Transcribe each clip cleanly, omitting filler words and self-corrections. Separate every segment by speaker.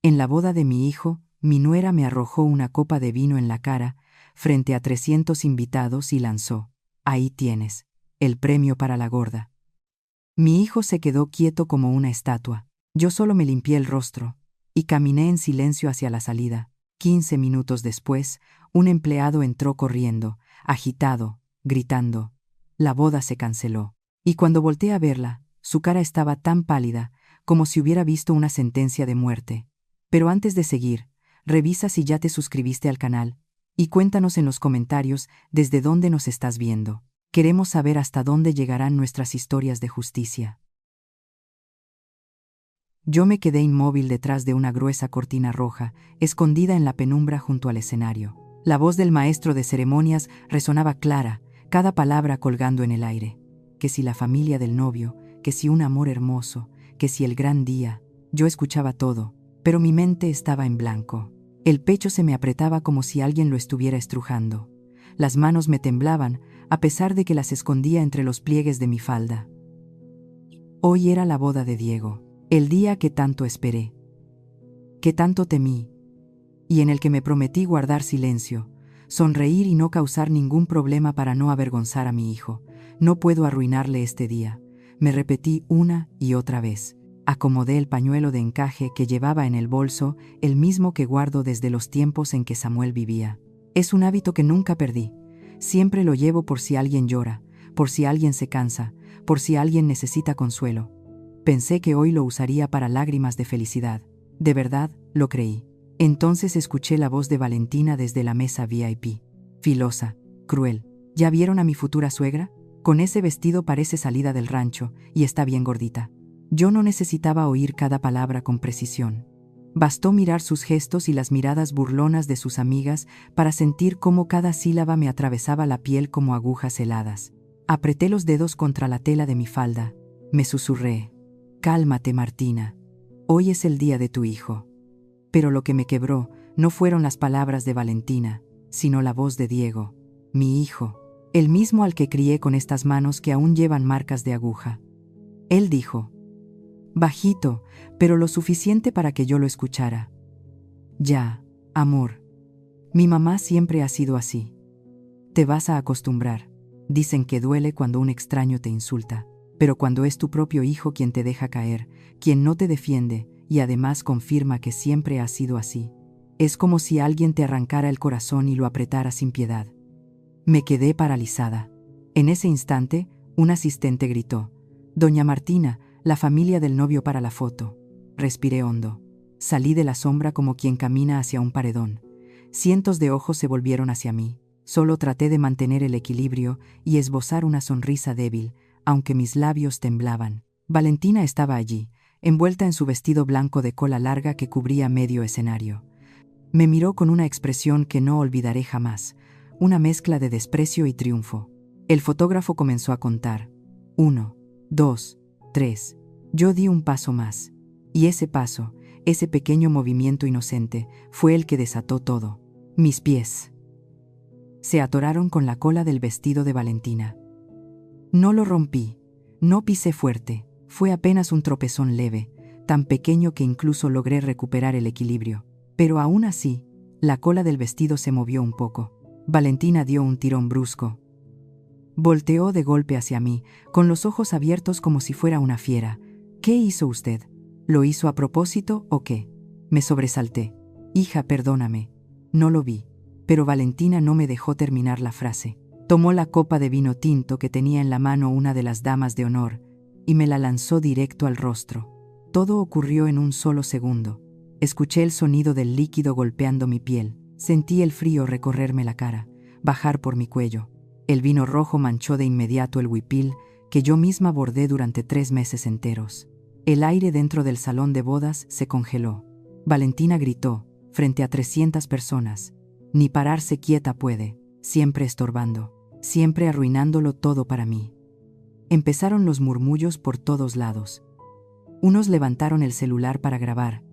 Speaker 1: En la boda de mi hijo, mi nuera me arrojó una copa de vino en la cara, frente a 300 invitados y lanzó: «Ahí tienes, el premio para la gorda». Mi hijo se quedó quieto como una estatua. Yo solo me limpié el rostro y caminé en silencio hacia la salida. 15 minutos después, un empleado entró corriendo, agitado, gritando: «La boda se canceló». Y cuando volteé a verla, su cara estaba tan pálida, como si hubiera visto una sentencia de muerte. Pero antes de seguir, revisa si ya te suscribiste al canal, y cuéntanos en los comentarios desde dónde nos estás viendo. Queremos saber hasta dónde llegarán nuestras historias de justicia. Yo me quedé inmóvil detrás de una gruesa cortina roja, escondida en la penumbra junto al escenario. La voz del maestro de ceremonias resonaba clara, cada palabra colgando en el aire. Que si la familia del novio, que si un amor hermoso, que si el gran día. Yo escuchaba todo, pero mi mente estaba en blanco. El pecho se me apretaba como si alguien lo estuviera estrujando. Las manos me temblaban, a pesar de que las escondía entre los pliegues de mi falda. Hoy era la boda de Diego, el día que tanto esperé, que tanto temí, y en el que me prometí guardar silencio, sonreír y no causar ningún problema para no avergonzar a mi hijo. No puedo arruinarle este día, me repetí una y otra vez. Acomodé el pañuelo de encaje que llevaba en el bolso, el mismo que guardo desde los tiempos en que Samuel vivía. Es un hábito que nunca perdí. Siempre lo llevo por si alguien llora, por si alguien se cansa, por si alguien necesita consuelo. Pensé que hoy lo usaría para lágrimas de felicidad. De verdad, lo creí. Entonces escuché la voz de Valentina desde la mesa VIP. Filosa, cruel. ¿Ya vieron a mi futura suegra? Con ese vestido parece salida del rancho, y está bien gordita. Yo no necesitaba oír cada palabra con precisión. Bastó mirar sus gestos y las miradas burlonas de sus amigas para sentir cómo cada sílaba me atravesaba la piel como agujas heladas. Apreté los dedos contra la tela de mi falda. Me susurré: «Cálmate, Martina. Hoy es el día de tu hijo». Pero lo que me quebró no fueron las palabras de Valentina, sino la voz de Diego, mi hijo, el mismo al que crié con estas manos que aún llevan marcas de aguja. Él dijo, bajito, pero lo suficiente para que yo lo escuchara: «Ya, amor. Mi mamá siempre ha sido así. Te vas a acostumbrar. Dicen que duele cuando un extraño te insulta, pero cuando es tu propio hijo quien te deja caer, quien no te defiende y además confirma que siempre ha sido así, es como si alguien te arrancara el corazón y lo apretara sin piedad». Me quedé paralizada. En ese instante, un asistente gritó: «Doña Martina, la familia del novio para la foto». Respiré hondo. Salí de la sombra como quien camina hacia un paredón. Cientos de ojos se volvieron hacia mí. Solo traté de mantener el equilibrio y esbozar una sonrisa débil, aunque mis labios temblaban. Valentina estaba allí, envuelta en su vestido blanco de cola larga que cubría medio escenario. Me miró con una expresión que no olvidaré jamás, una mezcla de desprecio y triunfo. El fotógrafo comenzó a contar. 1, 2, 3. Yo di un paso más. Y ese paso, ese pequeño movimiento inocente, fue el que desató todo. Mis pies se atoraron con la cola del vestido de Valentina. No lo rompí, no pisé fuerte, fue apenas un tropezón leve, tan pequeño que incluso logré recuperar el equilibrio. Pero aún así, la cola del vestido se movió un poco. Valentina dio un tirón brusco. Volteó de golpe hacia mí, con los ojos abiertos como si fuera una fiera. «¿Qué hizo usted? ¿Lo hizo a propósito o qué?». Me sobresalté. «Hija, perdóname. No lo vi». Pero Valentina no me dejó terminar la frase. Tomó la copa de vino tinto que tenía en la mano una de las damas de honor y me la lanzó directo al rostro. Todo ocurrió en un solo segundo. Escuché el sonido del líquido golpeando mi piel. Sentí el frío recorrerme la cara, bajar por mi cuello. El vino rojo manchó de inmediato el huipil que yo misma bordé durante 3 meses enteros. El aire dentro del salón de bodas se congeló. Valentina gritó, frente a 300 personas: «Ni pararse quieta puede, siempre estorbando, siempre arruinándolo todo para mí». Empezaron los murmullos por todos lados. Unos levantaron el celular para grabar.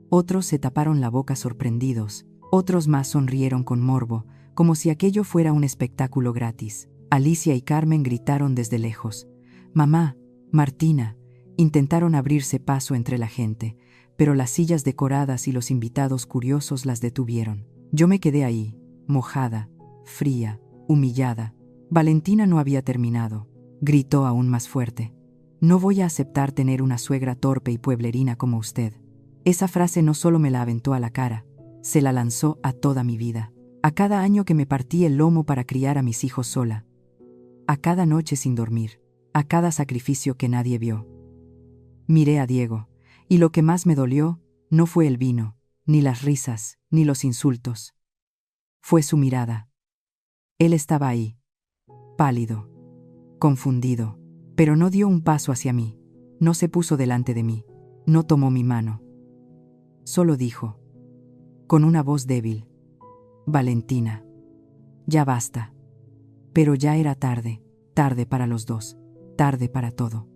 Speaker 1: Otros se taparon la boca sorprendidos. Otros más sonrieron con morbo, como si aquello fuera un espectáculo gratis. Alicia y Carmen gritaron desde lejos: «Mamá, Martina». Intentaron abrirse paso entre la gente, pero las sillas decoradas y los invitados curiosos las detuvieron. Yo me quedé ahí, mojada, fría, humillada. Valentina no había terminado. Gritó aún más fuerte. No voy a aceptar tener una suegra torpe y pueblerina como usted. Esa frase no solo me la aventó a la cara, se la lanzó a toda mi vida. A cada año que me partí el lomo para criar a mis hijos sola. A cada noche sin dormir. A cada sacrificio que nadie vio. Miré a Diego, y lo que más me dolió no fue el vino, ni las risas, ni los insultos. Fue su mirada. Él estaba ahí, pálido, confundido, pero no dio un paso hacia mí, no se puso delante de mí, no tomó mi mano. Solo dijo, con una voz débil: Valentina, ya basta. Pero ya era tarde, tarde para los dos, tarde para todo.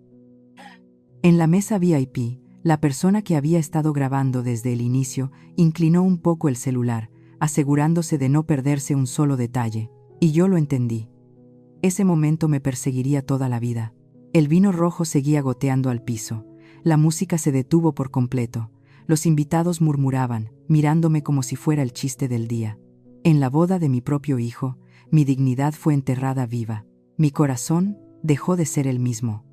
Speaker 1: En la mesa VIP, la persona que había estado grabando desde el inicio inclinó un poco el celular, asegurándose de no perderse un solo detalle, y yo lo entendí. Ese momento me perseguiría toda la vida. El vino rojo seguía goteando al piso, la música se detuvo por completo, los invitados murmuraban, mirándome como si fuera el chiste del día. En la boda de mi propio hijo, mi dignidad fue enterrada viva, mi corazón dejó de ser el mismo.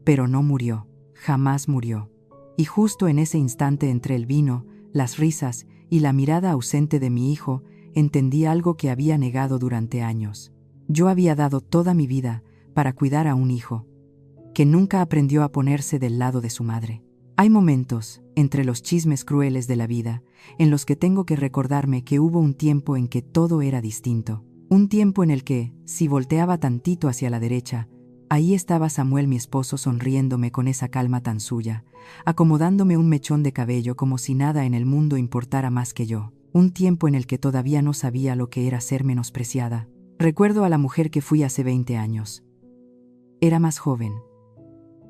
Speaker 1: Pero no murió, jamás murió. Y justo en ese instante, entre el vino, las risas y la mirada ausente de mi hijo, entendí algo que había negado durante años. Yo había dado toda mi vida para cuidar a un hijo, que nunca aprendió a ponerse del lado de su madre. Hay momentos, entre los chismes crueles de la vida, en los que tengo que recordarme que hubo un tiempo en que todo era distinto. Un tiempo en el que, si volteaba tantito hacia la derecha, ahí estaba Samuel, mi esposo, sonriéndome con esa calma tan suya, acomodándome un mechón de cabello como si nada en el mundo importara más que yo. Un tiempo en el que todavía no sabía lo que era ser menospreciada. Recuerdo a la mujer que fui hace 20 años. Era más joven,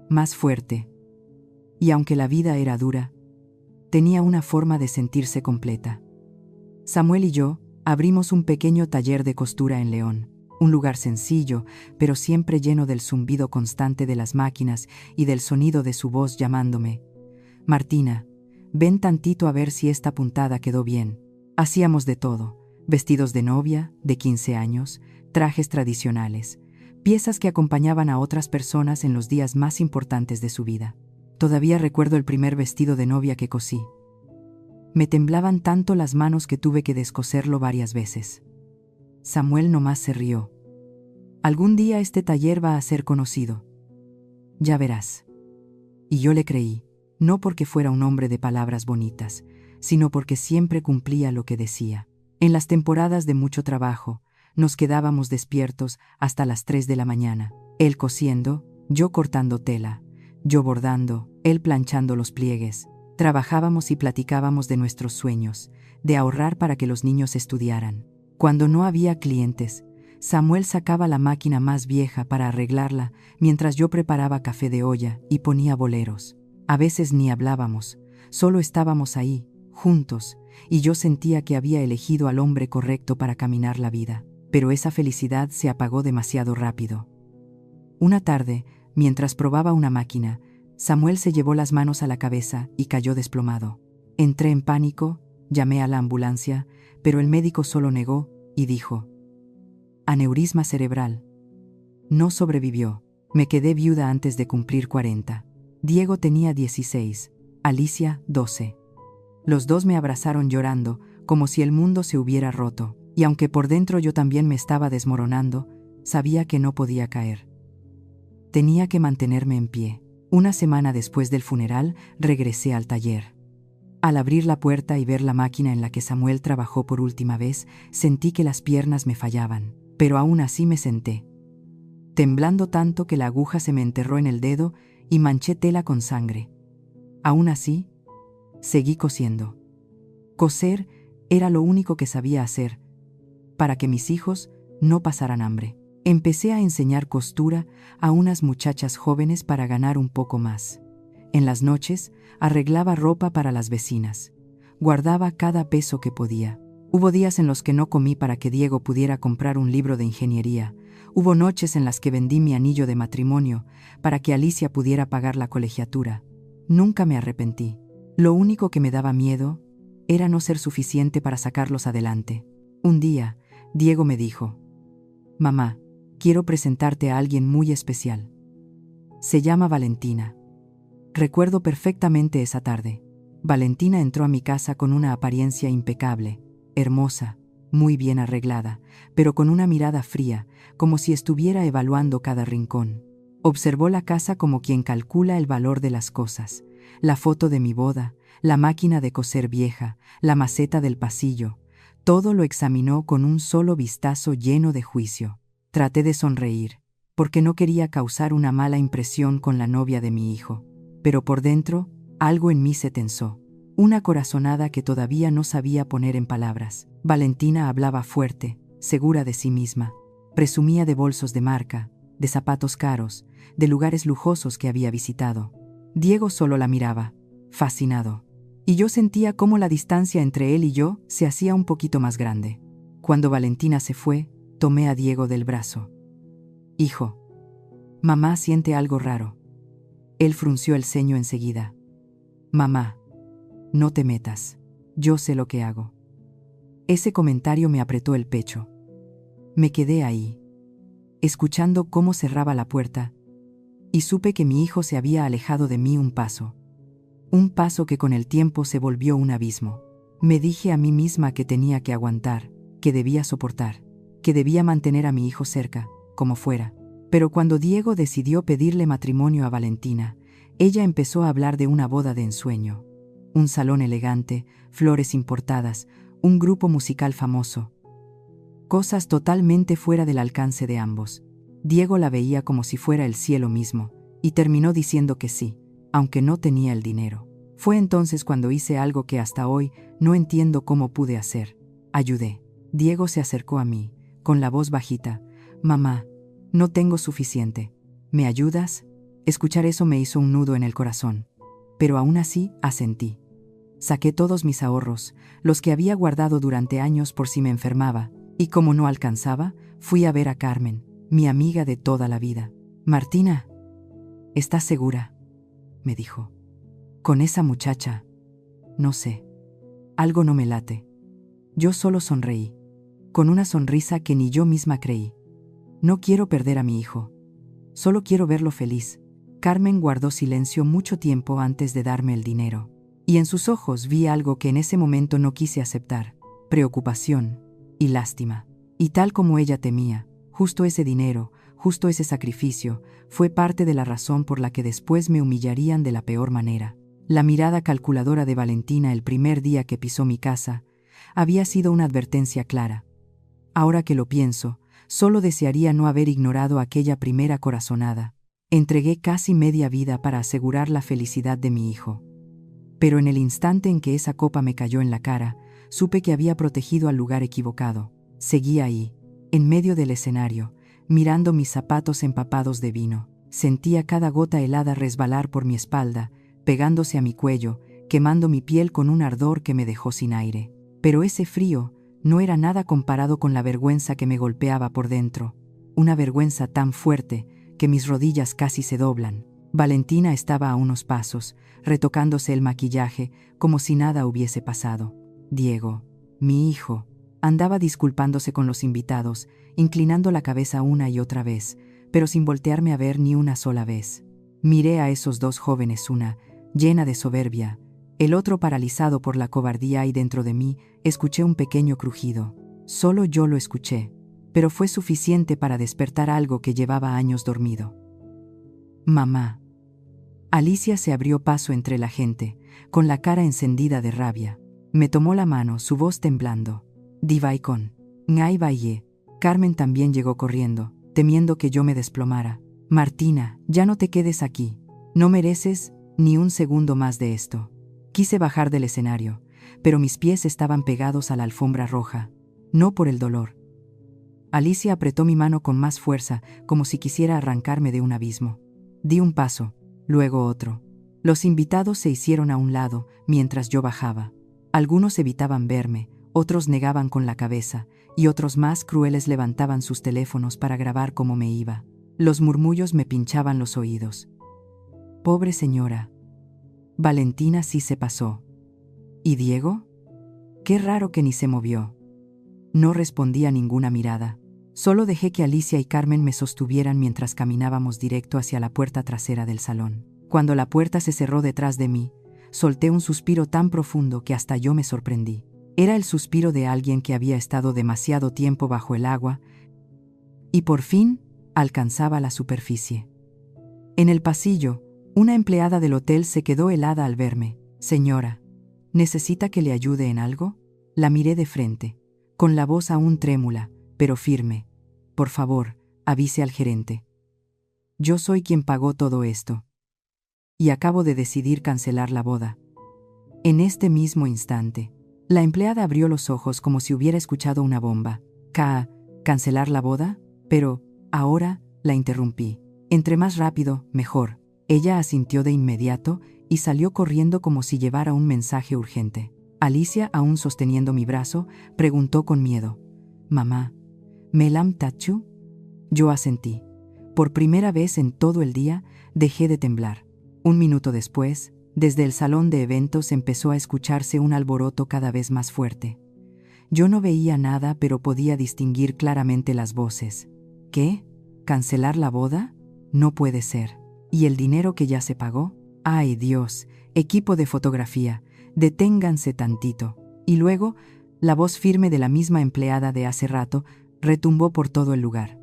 Speaker 1: más fuerte, y aunque la vida era dura, tenía una forma de sentirse completa. Samuel y yo abrimos un pequeño taller de costura en León, un lugar sencillo, pero siempre lleno del zumbido constante de las máquinas y del sonido de su voz llamándome: Martina, ven tantito a ver si esta puntada quedó bien. Hacíamos de todo: vestidos de novia, de 15 años, trajes tradicionales, piezas que acompañaban a otras personas en los días más importantes de su vida. Todavía recuerdo el primer vestido de novia que cosí. Me temblaban tanto las manos que tuve que descoserlo varias veces. Samuel nomás se rió. Algún día este taller va a ser conocido. Ya verás. Y yo le creí, no porque fuera un hombre de palabras bonitas, sino porque siempre cumplía lo que decía. En las temporadas de mucho trabajo, nos quedábamos despiertos hasta las 3 de la mañana, él cosiendo, yo cortando tela, yo bordando, él planchando los pliegues. Trabajábamos y platicábamos de nuestros sueños, de ahorrar para que los niños estudiaran. Cuando no había clientes, Samuel sacaba la máquina más vieja para arreglarla, mientras yo preparaba café de olla y ponía boleros. A veces ni hablábamos, solo estábamos ahí, juntos, y yo sentía que había elegido al hombre correcto para caminar la vida. Pero esa felicidad se apagó demasiado rápido. Una tarde, mientras probaba una máquina, Samuel se llevó las manos a la cabeza y cayó desplomado. Entré en pánico, llamé a la ambulancia, pero el médico solo negó y dijo: aneurisma cerebral. No sobrevivió. Me quedé viuda antes de cumplir 40. Diego tenía 16, Alicia 12. Los dos me abrazaron llorando, como si el mundo se hubiera roto, y aunque por dentro yo también me estaba desmoronando, sabía que no podía caer. Tenía que mantenerme en pie. Una semana después del funeral, regresé al taller. Al abrir la puerta y ver la máquina en la que Samuel trabajó por última vez, sentí que las piernas me fallaban, pero aún así me senté, temblando tanto que la aguja se me enterró en el dedo y manché tela con sangre. Aún así, seguí cosiendo. Coser era lo único que sabía hacer, para que mis hijos no pasaran hambre. Empecé a enseñar costura a unas muchachas jóvenes para ganar un poco más. En las noches, arreglaba ropa para las vecinas. Guardaba cada peso que podía. Hubo días en los que no comí para que Diego pudiera comprar un libro de ingeniería. Hubo noches en las que vendí mi anillo de matrimonio para que Alicia pudiera pagar la colegiatura. Nunca me arrepentí. Lo único que me daba miedo era no ser suficiente para sacarlos adelante. Un día, Diego me dijo: «Mamá, quiero presentarte a alguien muy especial. Se llama Valentina». Recuerdo perfectamente esa tarde. Valentina entró a mi casa con una apariencia impecable, hermosa, muy bien arreglada, pero con una mirada fría, como si estuviera evaluando cada rincón. Observó la casa como quien calcula el valor de las cosas: la foto de mi boda, la máquina de coser vieja, la maceta del pasillo. Todo lo examinó con un solo vistazo lleno de juicio. Traté de sonreír, porque no quería causar una mala impresión con la novia de mi hijo. Pero por dentro, algo en mí se tensó. Una corazonada que todavía no sabía poner en palabras. Valentina hablaba fuerte, segura de sí misma. Presumía de bolsos de marca, de zapatos caros, de lugares lujosos que había visitado. Diego solo la miraba, fascinado. Y yo sentía cómo la distancia entre él y yo se hacía un poquito más grande. Cuando Valentina se fue, tomé a Diego del brazo. «Hijo, mamá siente algo raro». Él frunció el ceño enseguida. «Mamá, no te metas. Yo sé lo que hago». Ese comentario me apretó el pecho. Me quedé ahí, escuchando cómo cerraba la puerta, y supe que mi hijo se había alejado de mí un paso que con el tiempo se volvió un abismo. Me dije a mí misma que tenía que aguantar, que debía soportar, que debía mantener a mi hijo cerca, como fuera. Pero cuando Diego decidió pedirle matrimonio a Valentina, ella empezó a hablar de una boda de ensueño. Un salón elegante, flores importadas, un grupo musical famoso. Cosas totalmente fuera del alcance de ambos. Diego la veía como si fuera el cielo mismo, y terminó diciendo que sí, aunque no tenía el dinero. Fue entonces cuando hice algo que hasta hoy no entiendo cómo pude hacer. Ayudé. Diego se acercó a mí, con la voz bajita: «Mamá, no tengo suficiente. ¿Me ayudas?». Escuchar eso me hizo un nudo en el corazón. Pero aún así, asentí. Saqué todos mis ahorros, los que había guardado durante años por si me enfermaba, y como no alcanzaba, fui a ver a Carmen, mi amiga de toda la vida. «Martina, ¿estás segura?», me dijo. «Con esa muchacha, no sé. Algo no me late». Yo solo sonreí, con una sonrisa que ni yo misma creí. «No quiero perder a mi hijo. Solo quiero verlo feliz». Carmen guardó silencio mucho tiempo antes de darme el dinero, y en sus ojos vi algo que en ese momento no quise aceptar: preocupación y lástima. Y tal como ella temía, justo ese dinero, justo ese sacrificio, fue parte de la razón por la que después me humillarían de la peor manera. La mirada calculadora de Valentina el primer día que pisó mi casa había sido una advertencia clara. Ahora que lo pienso, solo desearía no haber ignorado aquella primera corazonada. Entregué casi media vida para asegurar la felicidad de mi hijo. Pero en el instante en que esa copa me cayó en la cara, supe que había protegido al lugar equivocado. Seguí ahí, en medio del escenario, mirando mis zapatos empapados de vino. Sentía cada gota helada resbalar por mi espalda, pegándose a mi cuello, quemando mi piel con un ardor que me dejó sin aire. Pero ese frío no era nada comparado con la vergüenza que me golpeaba por dentro. Una vergüenza tan fuerte que mis rodillas casi se doblan. Valentina estaba a unos pasos, retocándose el maquillaje, como si nada hubiese pasado. Diego, mi hijo, andaba disculpándose con los invitados, inclinando la cabeza una y otra vez, pero sin voltearme a ver ni una sola vez. Miré a esos dos jóvenes, una llena de soberbia, el otro paralizado por la cobardía, y dentro de mí escuché un pequeño crujido. Solo yo lo escuché, pero fue suficiente para despertar algo que llevaba años dormido. «Mamá». Alicia se abrió paso entre la gente, con la cara encendida de rabia. Me tomó la mano, su voz temblando. «Divaicon, ngai vaye». Carmen también llegó corriendo, temiendo que yo me desplomara. «Martina, ya no te quedes aquí. No mereces ni un segundo más de esto». Quise bajar del escenario, pero mis pies estaban pegados a la alfombra roja. No por el dolor. Alicia apretó mi mano con más fuerza, como si quisiera arrancarme de un abismo. Di un paso, luego otro. Los invitados se hicieron a un lado mientras yo bajaba. Algunos evitaban verme, otros negaban con la cabeza, y otros más crueles levantaban sus teléfonos para grabar cómo me iba. Los murmullos me pinchaban los oídos. «Pobre señora. Valentina sí se pasó. ¿Y Diego? Qué raro que ni se movió. No respondí a ninguna mirada. Solo dejé que Alicia y Carmen me sostuvieran mientras caminábamos directo hacia la puerta trasera del salón. Cuando la puerta se cerró detrás de mí, solté un suspiro tan profundo que hasta yo me sorprendí. Era el suspiro de alguien que había estado demasiado tiempo bajo el agua y por fin alcanzaba la superficie. En el pasillo, una empleada del hotel se quedó helada al verme. «Señora, ¿necesita que le ayude en algo?». La miré de frente, con la voz aún trémula, pero firme. «Por favor, avise al gerente. Yo soy quien pagó todo esto. Y acabo de decidir cancelar la boda». En este mismo instante, la empleada abrió los ojos como si hubiera escuchado una bomba. ¿Cancelar la boda? Pero, ahora, la interrumpí. Entre más rápido, mejor. Ella asintió de inmediato y salió corriendo como si llevara un mensaje urgente. Alicia, aún sosteniendo mi brazo, preguntó con miedo: «Mamá, ¿Melam Tachu?». Yo asentí. Por primera vez en todo el día, dejé de temblar. Un minuto después, desde el salón de eventos empezó a escucharse un alboroto cada vez más fuerte. Yo no veía nada, pero podía distinguir claramente las voces. ¿Qué? ¿Cancelar la boda? No puede ser. ¿Y el dinero que ya se pagó? ¡Ay, Dios! Equipo de fotografía, deténganse tantito. Y luego, la voz firme de la misma empleada de hace rato retumbó por todo el lugar.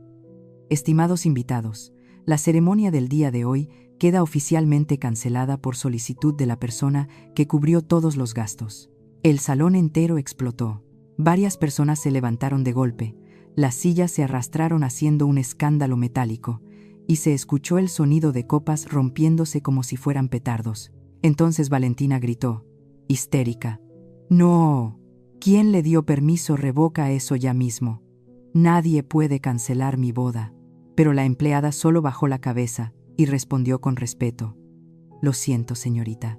Speaker 1: Estimados invitados, la ceremonia del día de hoy queda oficialmente cancelada por solicitud de la persona que cubrió todos los gastos. El salón entero explotó. Varias personas se levantaron de golpe, las sillas se arrastraron haciendo un escándalo metálico, y se escuchó el sonido de copas rompiéndose como si fueran petardos. Entonces Valentina gritó, histérica: «¡No! ¿Quién le dio permiso? Revoca eso ya mismo. Nadie puede cancelar mi boda». Pero la empleada solo bajó la cabeza y respondió con respeto: «Lo siento, señorita».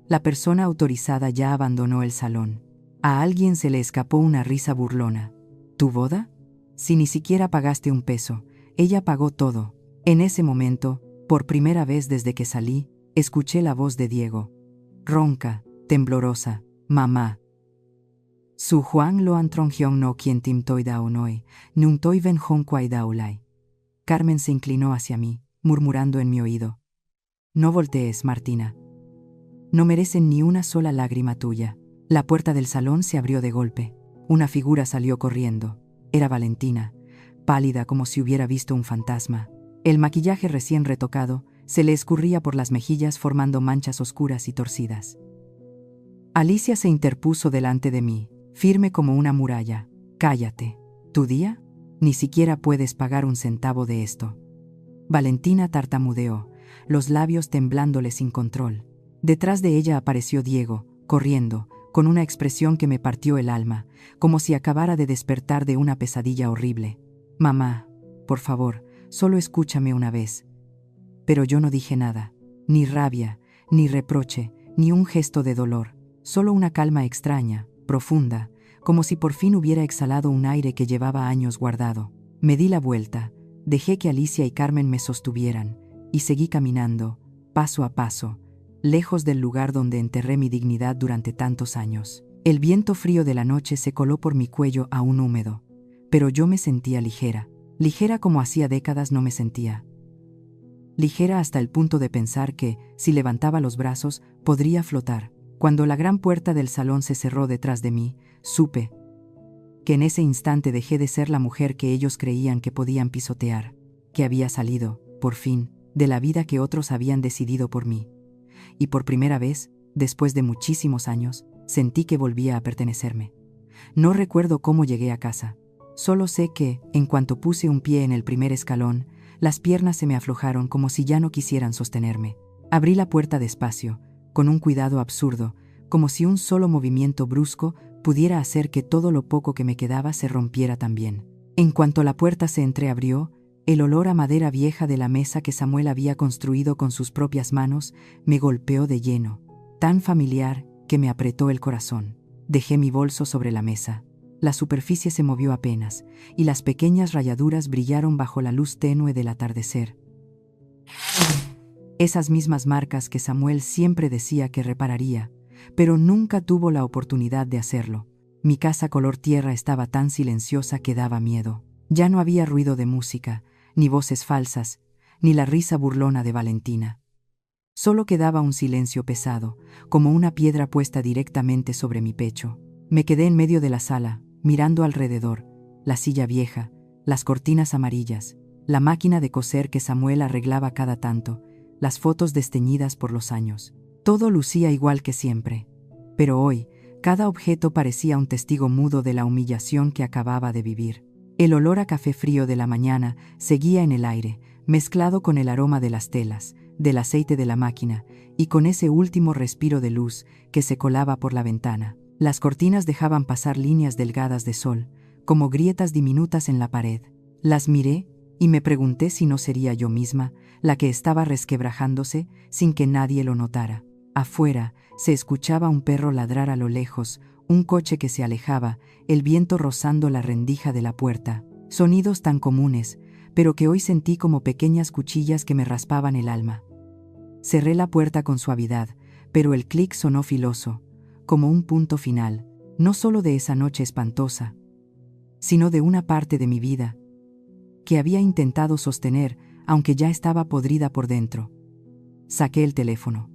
Speaker 1: La persona autorizada ya abandonó el salón. A alguien se le escapó una risa burlona. «¿Tu boda? Si ni siquiera pagaste un peso, ella pagó todo». En ese momento, por primera vez desde que salí, escuché la voz de Diego. Ronca, temblorosa: «Mamá. Su Juan lo antrongion no quien tim toi dao noi, nun toi ven hon quai daulai». Carmen se inclinó hacia mí, murmurando en mi oído: «No voltees, Martina. No merecen ni una sola lágrima tuya». La puerta del salón se abrió de golpe. Una figura salió corriendo. Era Valentina, pálida como si hubiera visto un fantasma. El maquillaje recién retocado se le escurría por las mejillas formando manchas oscuras y torcidas. Alicia se interpuso delante de mí, firme como una muralla. «Cállate. ¿Tu día? Ni siquiera puedes pagar un centavo de esto». Valentina tartamudeó, los labios temblándole sin control. Detrás de ella apareció Diego, corriendo, con una expresión que me partió el alma, como si acabara de despertar de una pesadilla horrible. «Mamá, por favor, solo escúchame una vez». Pero yo no dije nada, ni rabia, ni reproche, ni un gesto de dolor, solo una calma extraña, profunda, como si por fin hubiera exhalado un aire que llevaba años guardado. Me di la vuelta, dejé que Alicia y Carmen me sostuvieran, y seguí caminando, paso a paso, lejos del lugar donde enterré mi dignidad durante tantos años. El viento frío de la noche se coló por mi cuello aún húmedo, pero yo me sentía ligera, ligera como hacía décadas no me sentía. Ligera hasta el punto de pensar que, si levantaba los brazos, podría flotar. Cuando la gran puerta del salón se cerró detrás de mí, supe que en ese instante dejé de ser la mujer que ellos creían que podían pisotear, que había salido, por fin, de la vida que otros habían decidido por mí. Y por primera vez, después de muchísimos años, sentí que volvía a pertenecerme. No recuerdo cómo llegué a casa. Solo sé que, en cuanto puse un pie en el primer escalón, las piernas se me aflojaron como si ya no quisieran sostenerme. Abrí la puerta despacio, con un cuidado absurdo, como si un solo movimiento brusco pudiera hacer que todo lo poco que me quedaba se rompiera también. En cuanto la puerta se entreabrió, el olor a madera vieja de la mesa que Samuel había construido con sus propias manos me golpeó de lleno, tan familiar que me apretó el corazón. Dejé mi bolso sobre la mesa. La superficie se movió apenas, y las pequeñas rayaduras brillaron bajo la luz tenue del atardecer. Esas mismas marcas que Samuel siempre decía que repararía, pero nunca tuvo la oportunidad de hacerlo. Mi casa color tierra estaba tan silenciosa que daba miedo. Ya no había ruido de música, ni voces falsas, ni la risa burlona de Valentina. Solo quedaba un silencio pesado, como una piedra puesta directamente sobre mi pecho. Me quedé en medio de la sala, mirando alrededor, la silla vieja, las cortinas amarillas, la máquina de coser que Samuel arreglaba cada tanto, las fotos desteñidas por los años. Todo lucía igual que siempre. Pero hoy, cada objeto parecía un testigo mudo de la humillación que acababa de vivir. El olor a café frío de la mañana seguía en el aire, mezclado con el aroma de las telas, del aceite de la máquina, y con ese último respiro de luz que se colaba por la ventana. Las cortinas dejaban pasar líneas delgadas de sol, como grietas diminutas en la pared. Las miré y me pregunté si no sería yo misma la que estaba resquebrajándose sin que nadie lo notara. Afuera se escuchaba un perro ladrar a lo lejos, un coche que se alejaba, el viento rozando la rendija de la puerta. Sonidos tan comunes, pero que hoy sentí como pequeñas cuchillas que me raspaban el alma. Cerré la puerta con suavidad, pero el clic sonó filoso, como un punto final, no solo de esa noche espantosa, sino de una parte de mi vida que había intentado sostener, aunque ya estaba podrida por dentro. Saqué el teléfono.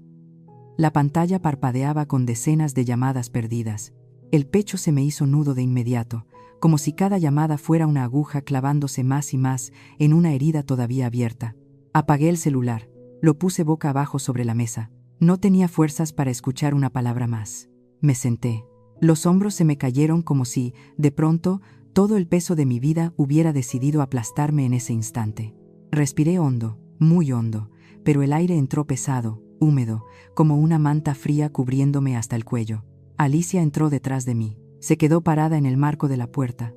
Speaker 1: La pantalla parpadeaba con decenas de llamadas perdidas. El pecho se me hizo nudo de inmediato, como si cada llamada fuera una aguja clavándose más y más en una herida todavía abierta. Apagué el celular, lo puse boca abajo sobre la mesa. No tenía fuerzas para escuchar una palabra más. Me senté. Los hombros se me cayeron como si, de pronto, todo el peso de mi vida hubiera decidido aplastarme en ese instante. Respiré hondo, muy hondo, pero el aire entró pesado, húmedo, como una manta fría cubriéndome hasta el cuello. Alicia entró detrás de mí. Se quedó parada en el marco de la puerta,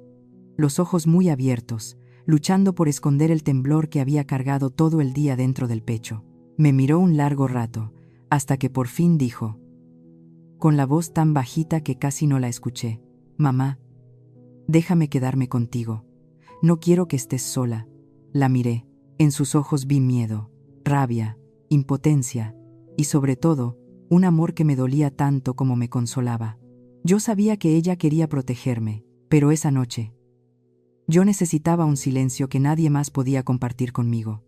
Speaker 1: los ojos muy abiertos, luchando por esconder el temblor que había cargado todo el día dentro del pecho. Me miró un largo rato, hasta que por fin dijo, con la voz tan bajita que casi no la escuché: «Mamá, déjame quedarme contigo. No quiero que estés sola». La miré. En sus ojos vi miedo, rabia, impotencia y, sobre todo, un amor que me dolía tanto como me consolaba. Yo sabía que ella quería protegerme, pero esa noche yo necesitaba un silencio que nadie más podía compartir conmigo.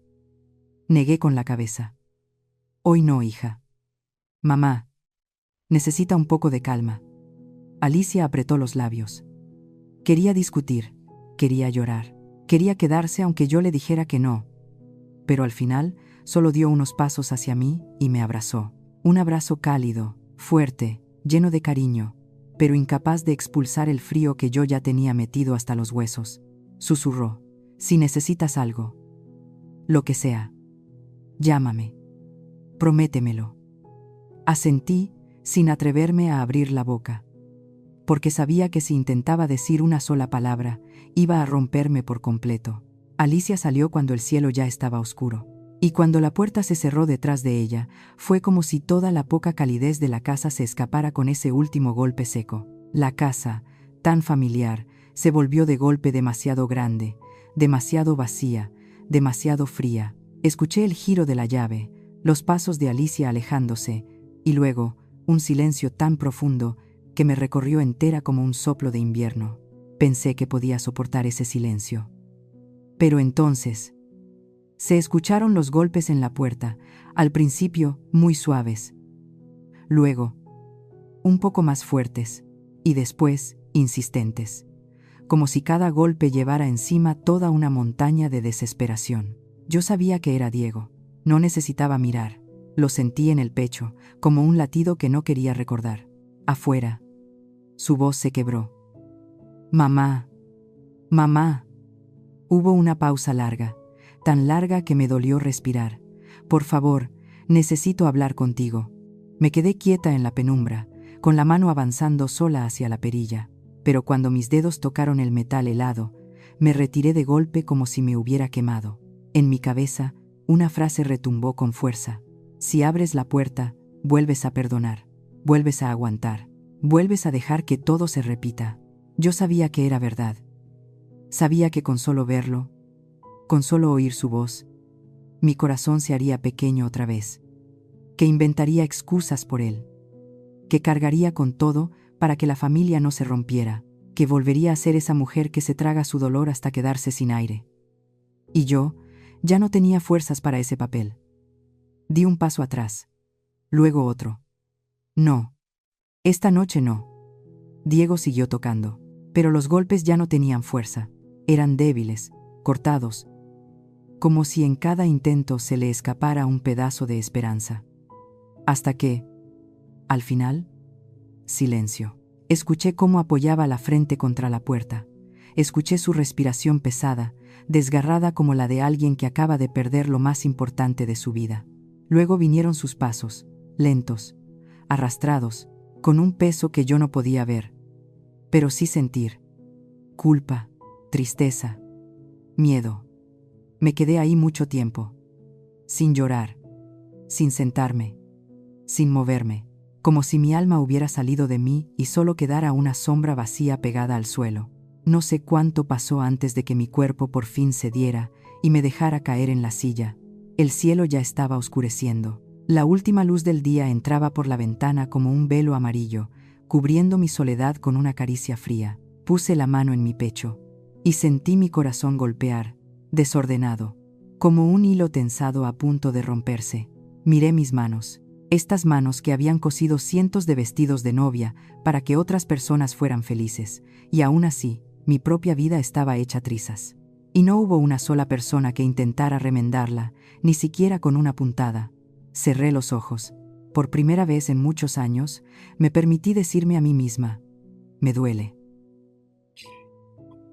Speaker 1: Negué con la cabeza. «Hoy no, hija. Mamá necesita un poco de calma». Alicia apretó los labios. Quería discutir, quería llorar, quería quedarse aunque yo le dijera que no. Pero al final solo dio unos pasos hacia mí y me abrazó. Un abrazo cálido, fuerte, lleno de cariño, pero incapaz de expulsar el frío que yo ya tenía metido hasta los huesos. Susurró: «Si necesitas algo, lo que sea, llámame. Prométemelo». Asentí, sin atreverme a abrir la boca, porque sabía que si intentaba decir una sola palabra, iba a romperme por completo. Alicia salió cuando el cielo ya estaba oscuro, y cuando la puerta se cerró detrás de ella, fue como si toda la poca calidez de la casa se escapara con ese último golpe seco. La casa, tan familiar, se volvió de golpe demasiado grande, demasiado vacía, demasiado fría. Escuché el giro de la llave, los pasos de Alicia alejándose, y luego un silencio tan profundo que me recorrió entera como un soplo de invierno. Pensé que podía soportar ese silencio. Pero entonces se escucharon los golpes en la puerta, al principio muy suaves, luego un poco más fuertes y después insistentes, como si cada golpe llevara encima toda una montaña de desesperación. Yo sabía que era Diego. No necesitaba mirar. Lo sentí en el pecho, como un latido que no quería recordar. Afuera, su voz se quebró. «Mamá, mamá». Hubo una pausa larga, tan larga que me dolió respirar. «Por favor, necesito hablar contigo». Me quedé quieta en la penumbra, con la mano avanzando sola hacia la perilla, pero cuando mis dedos tocaron el metal helado, me retiré de golpe como si me hubiera quemado. En mi cabeza, una frase retumbó con fuerza: «Si abres la puerta, vuelves a perdonar, vuelves a aguantar, vuelves a dejar que todo se repita». Yo sabía que era verdad. Sabía que con solo verlo, con solo oír su voz, mi corazón se haría pequeño otra vez, que inventaría excusas por él, que cargaría con todo para que la familia no se rompiera, que volvería a ser esa mujer que se traga su dolor hasta quedarse sin aire. Y yo ya no tenía fuerzas para ese papel. Di un paso atrás, luego otro. No, esta noche no. Diego siguió tocando, pero los golpes ya no tenían fuerza, eran débiles, cortados, como si en cada intento se le escapara un pedazo de esperanza. Hasta que, al final, silencio. Escuché cómo apoyaba la frente contra la puerta. Escuché su respiración pesada, desgarrada como la de alguien que acaba de perder lo más importante de su vida. Luego vinieron sus pasos, lentos, arrastrados, con un peso que yo no podía ver, pero sí sentir. Culpa, tristeza, miedo. Me quedé ahí mucho tiempo, sin llorar, sin sentarme, sin moverme, como si mi alma hubiera salido de mí y solo quedara una sombra vacía pegada al suelo. No sé cuánto pasó antes de que mi cuerpo por fin cediera y me dejara caer en la silla. El cielo ya estaba oscureciendo. La última luz del día entraba por la ventana como un velo amarillo, cubriendo mi soledad con una caricia fría. Puse la mano en mi pecho y sentí mi corazón golpear, desordenado, como un hilo tensado a punto de romperse. Miré mis manos, estas manos que habían cosido cientos de vestidos de novia para que otras personas fueran felices, y aún así, mi propia vida estaba hecha trizas. Y no hubo una sola persona que intentara remendarla, ni siquiera con una puntada. Cerré los ojos. Por primera vez en muchos años, me permití decirme a mí misma: me duele.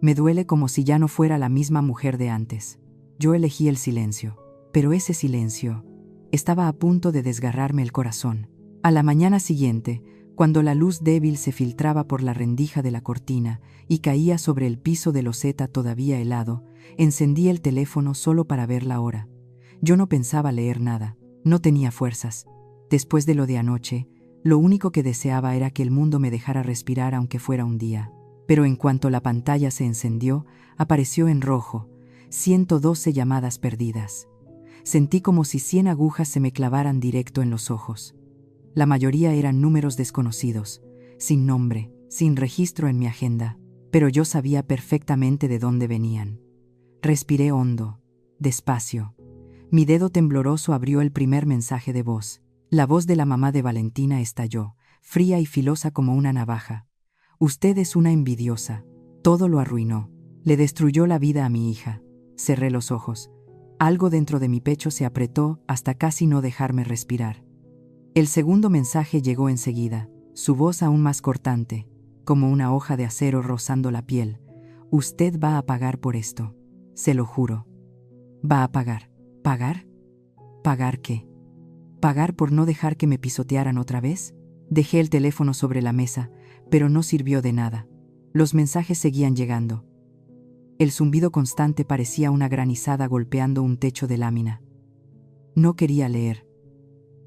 Speaker 1: Me duele como si ya no fuera la misma mujer de antes. Yo elegí el silencio, pero ese silencio estaba a punto de desgarrarme el corazón. A la mañana siguiente, cuando la luz débil se filtraba por la rendija de la cortina y caía sobre el piso de loseta todavía helado, encendí el teléfono solo para ver la hora. Yo no pensaba leer nada, no tenía fuerzas. Después de lo de anoche, lo único que deseaba era que el mundo me dejara respirar aunque fuera un día. Pero en cuanto la pantalla se encendió, apareció en rojo, 112 llamadas perdidas. Sentí como si 100 agujas se me clavaran directo en los ojos. La mayoría eran números desconocidos, sin nombre, sin registro en mi agenda, pero yo sabía perfectamente de dónde venían. Respiré hondo, despacio. Mi dedo tembloroso abrió el primer mensaje de voz. La voz de la mamá de Valentina estalló, fría y filosa como una navaja. Usted es una envidiosa. Todo lo arruinó. Le destruyó la vida a mi hija. Cerré los ojos. Algo dentro de mi pecho se apretó hasta casi no dejarme respirar. El segundo mensaje llegó enseguida, su voz aún más cortante, como una hoja de acero rozando la piel. Usted va a pagar por esto. Se lo juro. Va a pagar. ¿Pagar? ¿Pagar qué? ¿Pagar por no dejar que me pisotearan otra vez? Dejé el teléfono sobre la mesa, pero no sirvió de nada. Los mensajes seguían llegando. El zumbido constante parecía una granizada golpeando un techo de lámina. No quería leer.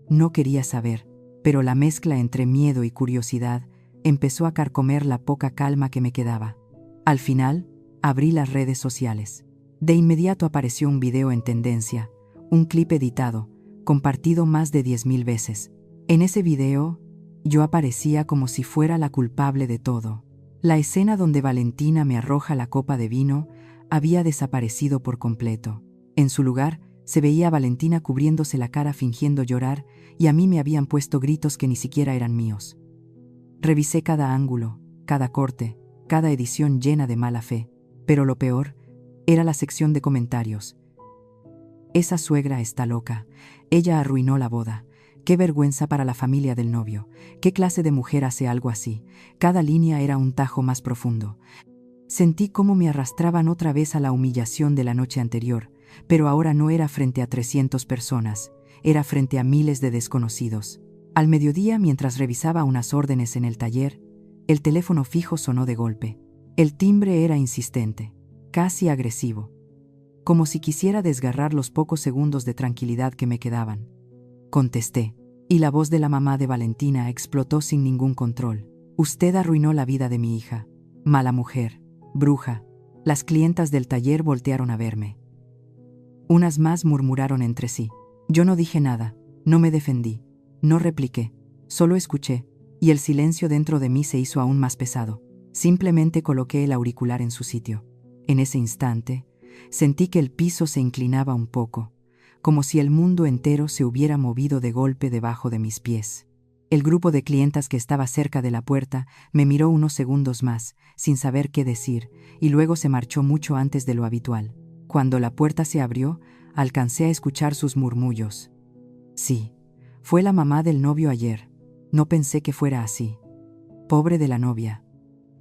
Speaker 1: No quería saber, pero la mezcla entre miedo y curiosidad empezó a carcomer la poca calma que me quedaba. Al final, abrí las redes sociales. De inmediato apareció un video en tendencia, un clip editado, compartido más de 10.000 veces. En ese video, yo aparecía como si fuera la culpable de todo. La escena donde Valentina me arroja la copa de vino había desaparecido por completo. En su lugar, se veía a Valentina cubriéndose la cara fingiendo llorar, y a mí me habían puesto gritos que ni siquiera eran míos. Revisé cada ángulo, cada corte, cada edición llena de mala fe, pero lo peor era la sección de comentarios. Esa suegra está loca, ella arruinó la boda. Qué vergüenza para la familia del novio. ¿Qué clase de mujer hace algo así? Cada línea era un tajo más profundo. Sentí cómo me arrastraban otra vez a la humillación de la noche anterior, pero ahora no era frente a 300 personas, era frente a miles de desconocidos. Al mediodía, mientras revisaba unas órdenes en el taller, el teléfono fijo sonó de golpe. El timbre era insistente, casi agresivo, como si quisiera desgarrar los pocos segundos de tranquilidad que me quedaban. Contesté, y la voz de la mamá de Valentina explotó sin ningún control. Usted arruinó la vida de mi hija. Mala mujer, bruja. Las clientas del taller voltearon a verme. Unas más murmuraron entre sí. Yo no dije nada, no me defendí, no repliqué, solo escuché, y el silencio dentro de mí se hizo aún más pesado. Simplemente coloqué el auricular en su sitio. En ese instante, sentí que el piso se inclinaba un poco, como si el mundo entero se hubiera movido de golpe debajo de mis pies. El grupo de clientas que estaba cerca de la puerta me miró unos segundos más, sin saber qué decir, y luego se marchó mucho antes de lo habitual. Cuando la puerta se abrió, alcancé a escuchar sus murmullos. Sí, fue la mamá del novio ayer. No pensé que fuera así. Pobre de la novia.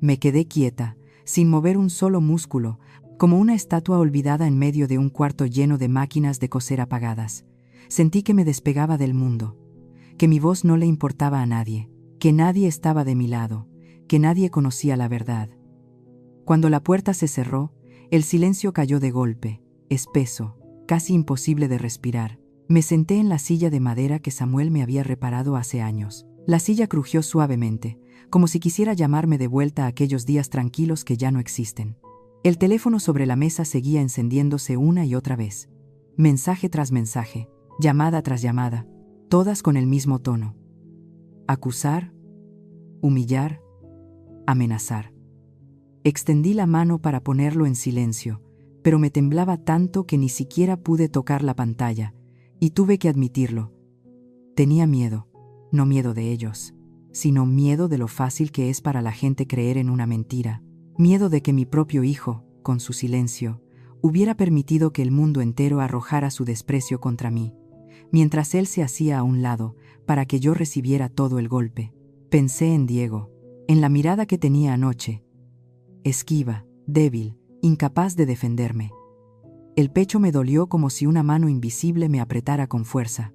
Speaker 1: Me quedé quieta, sin mover un solo músculo, como una estatua olvidada en medio de un cuarto lleno de máquinas de coser apagadas. Sentí que me despegaba del mundo, que mi voz no le importaba a nadie, que nadie estaba de mi lado, que nadie conocía la verdad. Cuando la puerta se cerró, el silencio cayó de golpe, espeso, casi imposible de respirar. Me senté en la silla de madera que Samuel me había reparado hace años. La silla crujió suavemente, como si quisiera llamarme de vuelta a aquellos días tranquilos que ya no existen. El teléfono sobre la mesa seguía encendiéndose una y otra vez. Mensaje tras mensaje, llamada tras llamada, todas con el mismo tono. Acusar, humillar, amenazar. Extendí la mano para ponerlo en silencio, pero me temblaba tanto que ni siquiera pude tocar la pantalla, y tuve que admitirlo. Tenía miedo, no miedo de ellos, sino miedo de lo fácil que es para la gente creer en una mentira, miedo de que mi propio hijo, con su silencio, hubiera permitido que el mundo entero arrojara su desprecio contra mí, mientras él se hacía a un lado para que yo recibiera todo el golpe. Pensé en Diego, en la mirada que tenía anoche, esquiva, débil, incapaz de defenderme. El pecho me dolió como si una mano invisible me apretara con fuerza.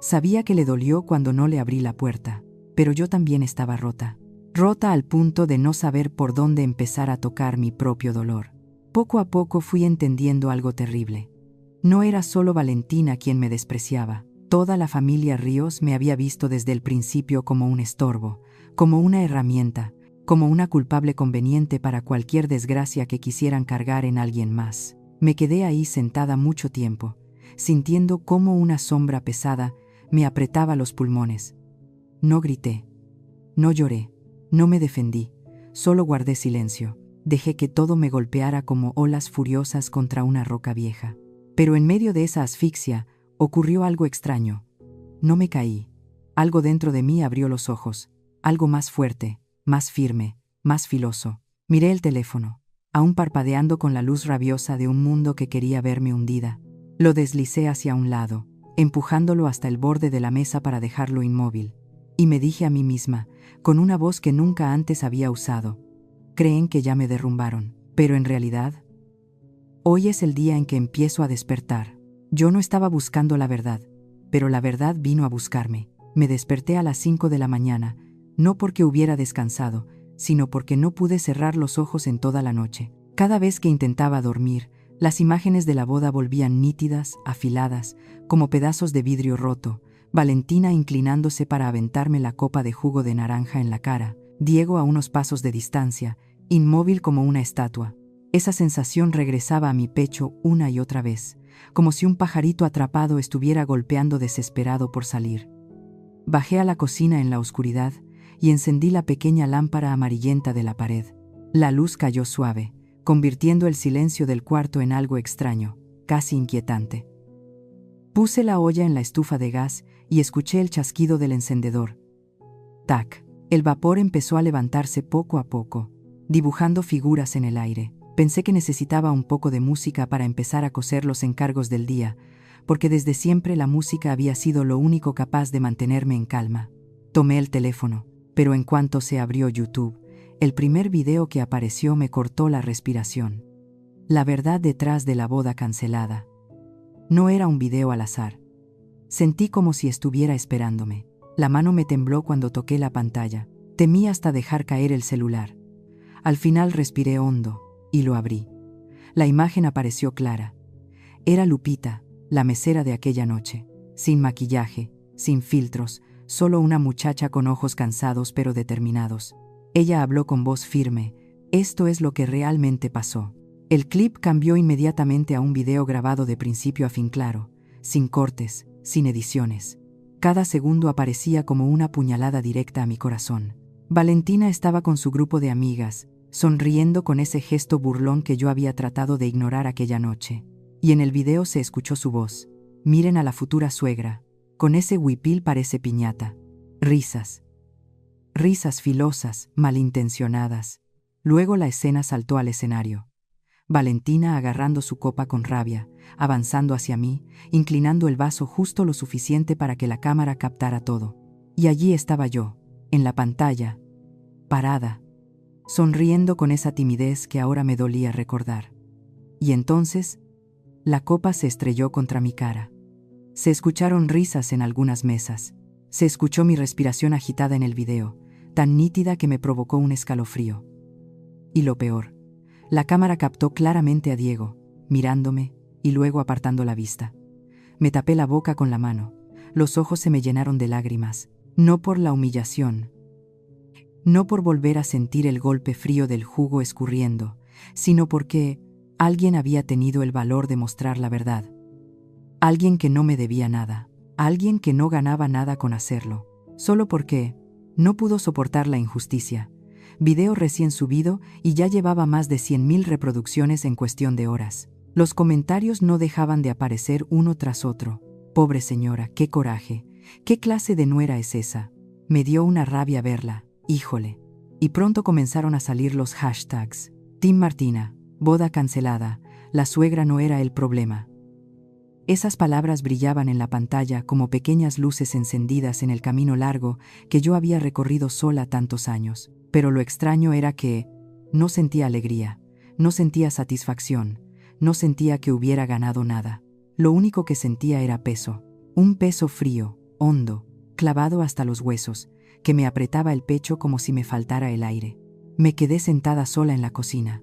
Speaker 1: Sabía que le dolió cuando no le abrí la puerta, pero yo también estaba rota. Rota al punto de no saber por dónde empezar a tocar mi propio dolor. Poco a poco fui entendiendo algo terrible. No era solo Valentina quien me despreciaba. Toda la familia Ríos me había visto desde el principio como un estorbo, como una herramienta, como una culpable conveniente para cualquier desgracia que quisieran cargar en alguien más. Me quedé ahí sentada mucho tiempo, sintiendo cómo una sombra pesada me apretaba los pulmones. No grité, no lloré, no me defendí, solo guardé silencio. Dejé que todo me golpeara como olas furiosas contra una roca vieja. Pero en medio de esa asfixia, ocurrió algo extraño. No me caí. Algo dentro de mí abrió los ojos, algo más fuerte, más firme, más filoso. Miré el teléfono, aún parpadeando con la luz rabiosa de un mundo que quería verme hundida. Lo deslicé hacia un lado, empujándolo hasta el borde de la mesa para dejarlo inmóvil. Y me dije a mí misma, con una voz que nunca antes había usado: creen que ya me derrumbaron, pero en realidad, hoy es el día en que empiezo a despertar. Yo no estaba buscando la verdad, pero la verdad vino a buscarme. Me desperté a las 5 de la mañana, no porque hubiera descansado, sino porque no pude cerrar los ojos en toda la noche. Cada vez que intentaba dormir, las imágenes de la boda volvían nítidas, afiladas, como pedazos de vidrio roto. Valentina inclinándose para aventarme la copa de jugo de naranja en la cara, Diego a unos pasos de distancia, inmóvil como una estatua. Esa sensación regresaba a mi pecho una y otra vez, como si un pajarito atrapado estuviera golpeando desesperado por salir. Bajé a la cocina en la oscuridad y encendí la pequeña lámpara amarillenta de la pared. La luz cayó suave, convirtiendo el silencio del cuarto en algo extraño, casi inquietante. Puse la olla en la estufa de gas y escuché el chasquido del encendedor. Tac. El vapor empezó a levantarse poco a poco, dibujando figuras en el aire. Pensé que necesitaba un poco de música para empezar a coser los encargos del día, porque desde siempre la música había sido lo único capaz de mantenerme en calma. Tomé el teléfono, pero en cuanto se abrió YouTube, el primer video que apareció me cortó la respiración. La verdad detrás de la boda cancelada. No era un video al azar. Sentí como si estuviera esperándome. La mano me tembló cuando toqué la pantalla. Temí hasta dejar caer el celular. Al final respiré hondo y lo abrí. La imagen apareció clara. Era Lupita, la mesera de aquella noche, sin maquillaje, sin filtros, solo una muchacha con ojos cansados pero determinados. Ella habló con voz firme: esto es lo que realmente pasó. El clip cambió inmediatamente a un video grabado de principio a fin claro, sin cortes, sin ediciones. Cada segundo aparecía como una puñalada directa a mi corazón. Valentina estaba con su grupo de amigas, sonriendo con ese gesto burlón que yo había tratado de ignorar aquella noche. Y en el video se escuchó su voz. Miren a la futura suegra. Con ese huipil parece piñata. Risas. Risas filosas, malintencionadas. Luego la escena saltó al escenario. Valentina agarrando su copa con rabia, avanzando hacia mí, inclinando el vaso justo lo suficiente para que la cámara captara todo. Y allí estaba yo, en la pantalla, parada, sonriendo con esa timidez que ahora me dolía recordar. Y entonces, la copa se estrelló contra mi cara. Se escucharon risas en algunas mesas. Se escuchó mi respiración agitada en el video, tan nítida que me provocó un escalofrío. Y lo peor, la cámara captó claramente a Diego, mirándome y luego apartando la vista. Me tapé la boca con la mano. Los ojos se me llenaron de lágrimas, no por la humillación, no por volver a sentir el golpe frío del jugo escurriendo, sino porque alguien había tenido el valor de mostrar la verdad. Alguien que no me debía nada, alguien que no ganaba nada con hacerlo, solo porque no pudo soportar la injusticia. Video recién subido y ya llevaba más de 100.000 reproducciones en cuestión de horas. Los comentarios no dejaban de aparecer uno tras otro. Pobre señora, qué coraje, qué clase de nuera es esa. Me dio una rabia verla, híjole. Y pronto comenzaron a salir los hashtags. Team Martina, boda cancelada, la suegra no era el problema. Esas palabras brillaban en la pantalla como pequeñas luces encendidas en el camino largo que yo había recorrido sola tantos años. Pero lo extraño era que no sentía alegría, no sentía satisfacción, no sentía que hubiera ganado nada. Lo único que sentía era peso, un peso frío, hondo, clavado hasta los huesos, que me apretaba el pecho como si me faltara el aire. Me quedé sentada sola en la cocina.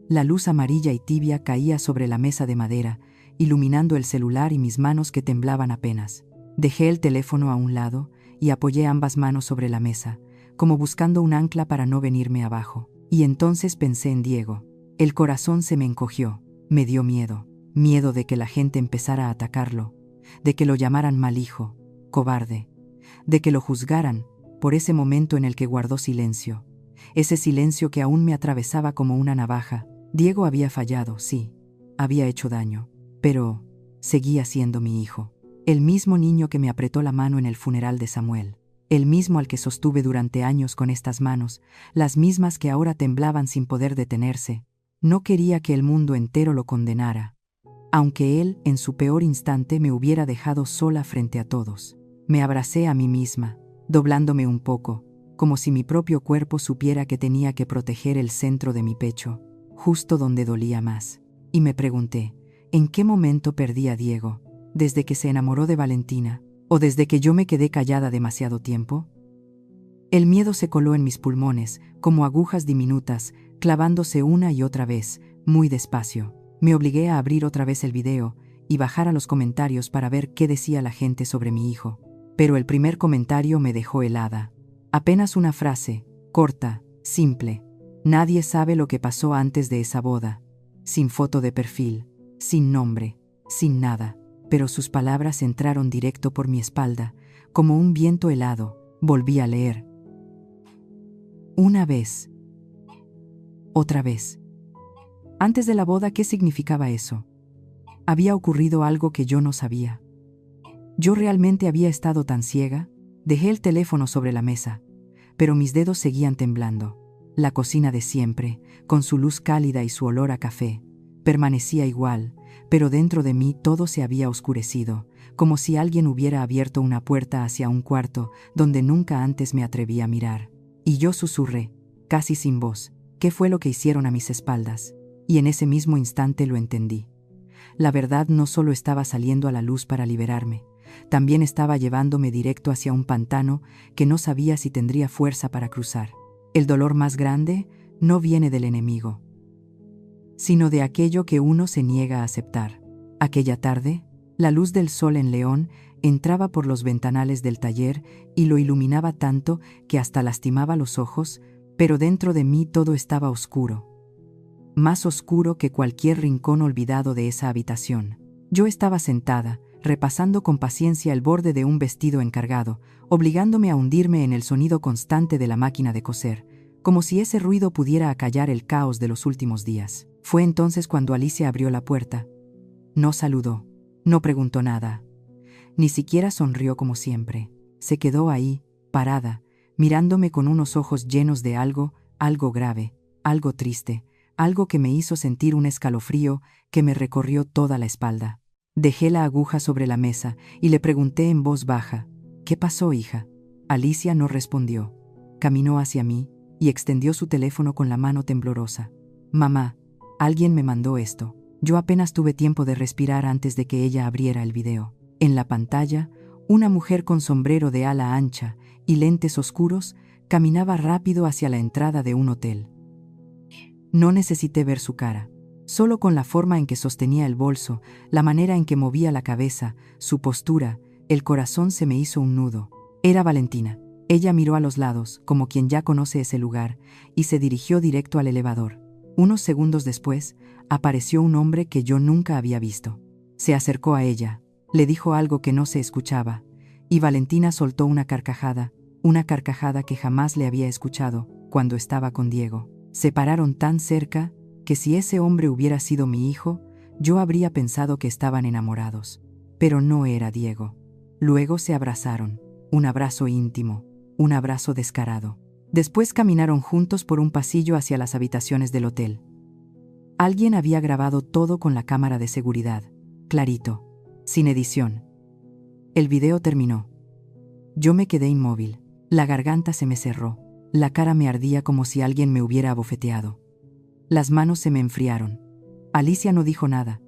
Speaker 1: La luz amarilla y tibia caía sobre la mesa de madera, iluminando el celular y mis manos que temblaban apenas. Dejé el teléfono a un lado y apoyé ambas manos sobre la mesa, como buscando un ancla para no venirme abajo. Y entonces pensé en Diego. El corazón se me encogió, me dio miedo. Miedo de que la gente empezara a atacarlo, de que lo llamaran mal hijo, cobarde, de que lo juzgaran por ese momento en el que guardó silencio. Ese silencio que aún me atravesaba como una navaja. Diego había fallado, sí, había hecho daño, pero seguía siendo mi hijo. El mismo niño que me apretó la mano en el funeral de Samuel. El mismo al que sostuve durante años con estas manos, las mismas que ahora temblaban sin poder detenerse. No quería que el mundo entero lo condenara, aunque él, en su peor instante, me hubiera dejado sola frente a todos. Me abracé a mí misma, doblándome un poco, como si mi propio cuerpo supiera que tenía que proteger el centro de mi pecho, justo donde dolía más. Y me pregunté, ¿en qué momento perdí a Diego? ¿Desde que se enamoró de Valentina? ¿O desde que yo me quedé callada demasiado tiempo? El miedo se coló en mis pulmones, como agujas diminutas, clavándose una y otra vez, muy despacio. Me obligué a abrir otra vez el video y bajar a los comentarios para ver qué decía la gente sobre mi hijo. Pero el primer comentario me dejó helada. Apenas una frase, corta, simple. Nadie sabe lo que pasó antes de esa boda. Sin foto de perfil, sin nombre, sin nada. Pero sus palabras entraron directo por mi espalda, como un viento helado. Volví a leer. Una vez. Otra vez. Antes de la boda, ¿qué significaba eso? Había ocurrido algo que yo no sabía. ¿Yo realmente había estado tan ciega? Dejé el teléfono sobre la mesa, pero mis dedos seguían temblando. La cocina de siempre, con su luz cálida y su olor a café, permanecía igual, pero dentro de mí todo se había oscurecido, como si alguien hubiera abierto una puerta hacia un cuarto donde nunca antes me atreví a mirar. Y yo susurré, casi sin voz, ¿qué fue lo que hicieron a mis espaldas? Y en ese mismo instante lo entendí. La verdad no solo estaba saliendo a la luz para liberarme, también estaba llevándome directo hacia un pantano que no sabía si tendría fuerza para cruzar. El dolor más grande no viene del enemigo, sino de aquello que uno se niega a aceptar. Aquella tarde, la luz del sol en León entraba por los ventanales del taller y lo iluminaba tanto que hasta lastimaba los ojos, pero dentro de mí todo estaba oscuro. más oscuro que cualquier rincón olvidado de esa habitación. Yo estaba sentada, repasando con paciencia el borde de un vestido encargado, obligándome a hundirme en el sonido constante de la máquina de coser, como si ese ruido pudiera acallar el caos de los últimos días. Fue entonces cuando Alicia abrió la puerta. No saludó, no preguntó nada, ni siquiera sonrió como siempre. Se quedó ahí, parada, mirándome con unos ojos llenos de algo grave, algo triste, algo que me hizo sentir un escalofrío que me recorrió toda la espalda. Dejé la aguja sobre la mesa y le pregunté en voz baja, «¿Qué pasó, hija?». Alicia no respondió. Caminó hacia mí y extendió su teléfono con la mano temblorosa. «Mamá, alguien me mandó esto». Yo apenas tuve tiempo de respirar antes de que ella abriera el video. En la pantalla, una mujer con sombrero de ala ancha y lentes oscuros caminaba rápido hacia la entrada de un hotel. No necesité ver su cara. Solo con la forma en que sostenía el bolso, la manera en que movía la cabeza, su postura, el corazón se me hizo un nudo. Era Valentina. Ella miró a los lados, como quien ya conoce ese lugar, y se dirigió directo al elevador. Unos segundos después, apareció un hombre que yo nunca había visto. Se acercó a ella, le dijo algo que no se escuchaba, y Valentina soltó una carcajada que jamás le había escuchado cuando estaba con Diego. Se pararon tan cerca que si ese hombre hubiera sido mi hijo, yo habría pensado que estaban enamorados. Pero no era Diego. Luego se abrazaron, un abrazo íntimo, un abrazo descarado. Después caminaron juntos por un pasillo hacia las habitaciones del hotel. Alguien había grabado todo con la cámara de seguridad, clarito, sin edición. El video terminó. Yo me quedé inmóvil, la garganta se me cerró, la cara me ardía como si alguien me hubiera abofeteado. Las manos se me enfriaron. Alicia no dijo nada,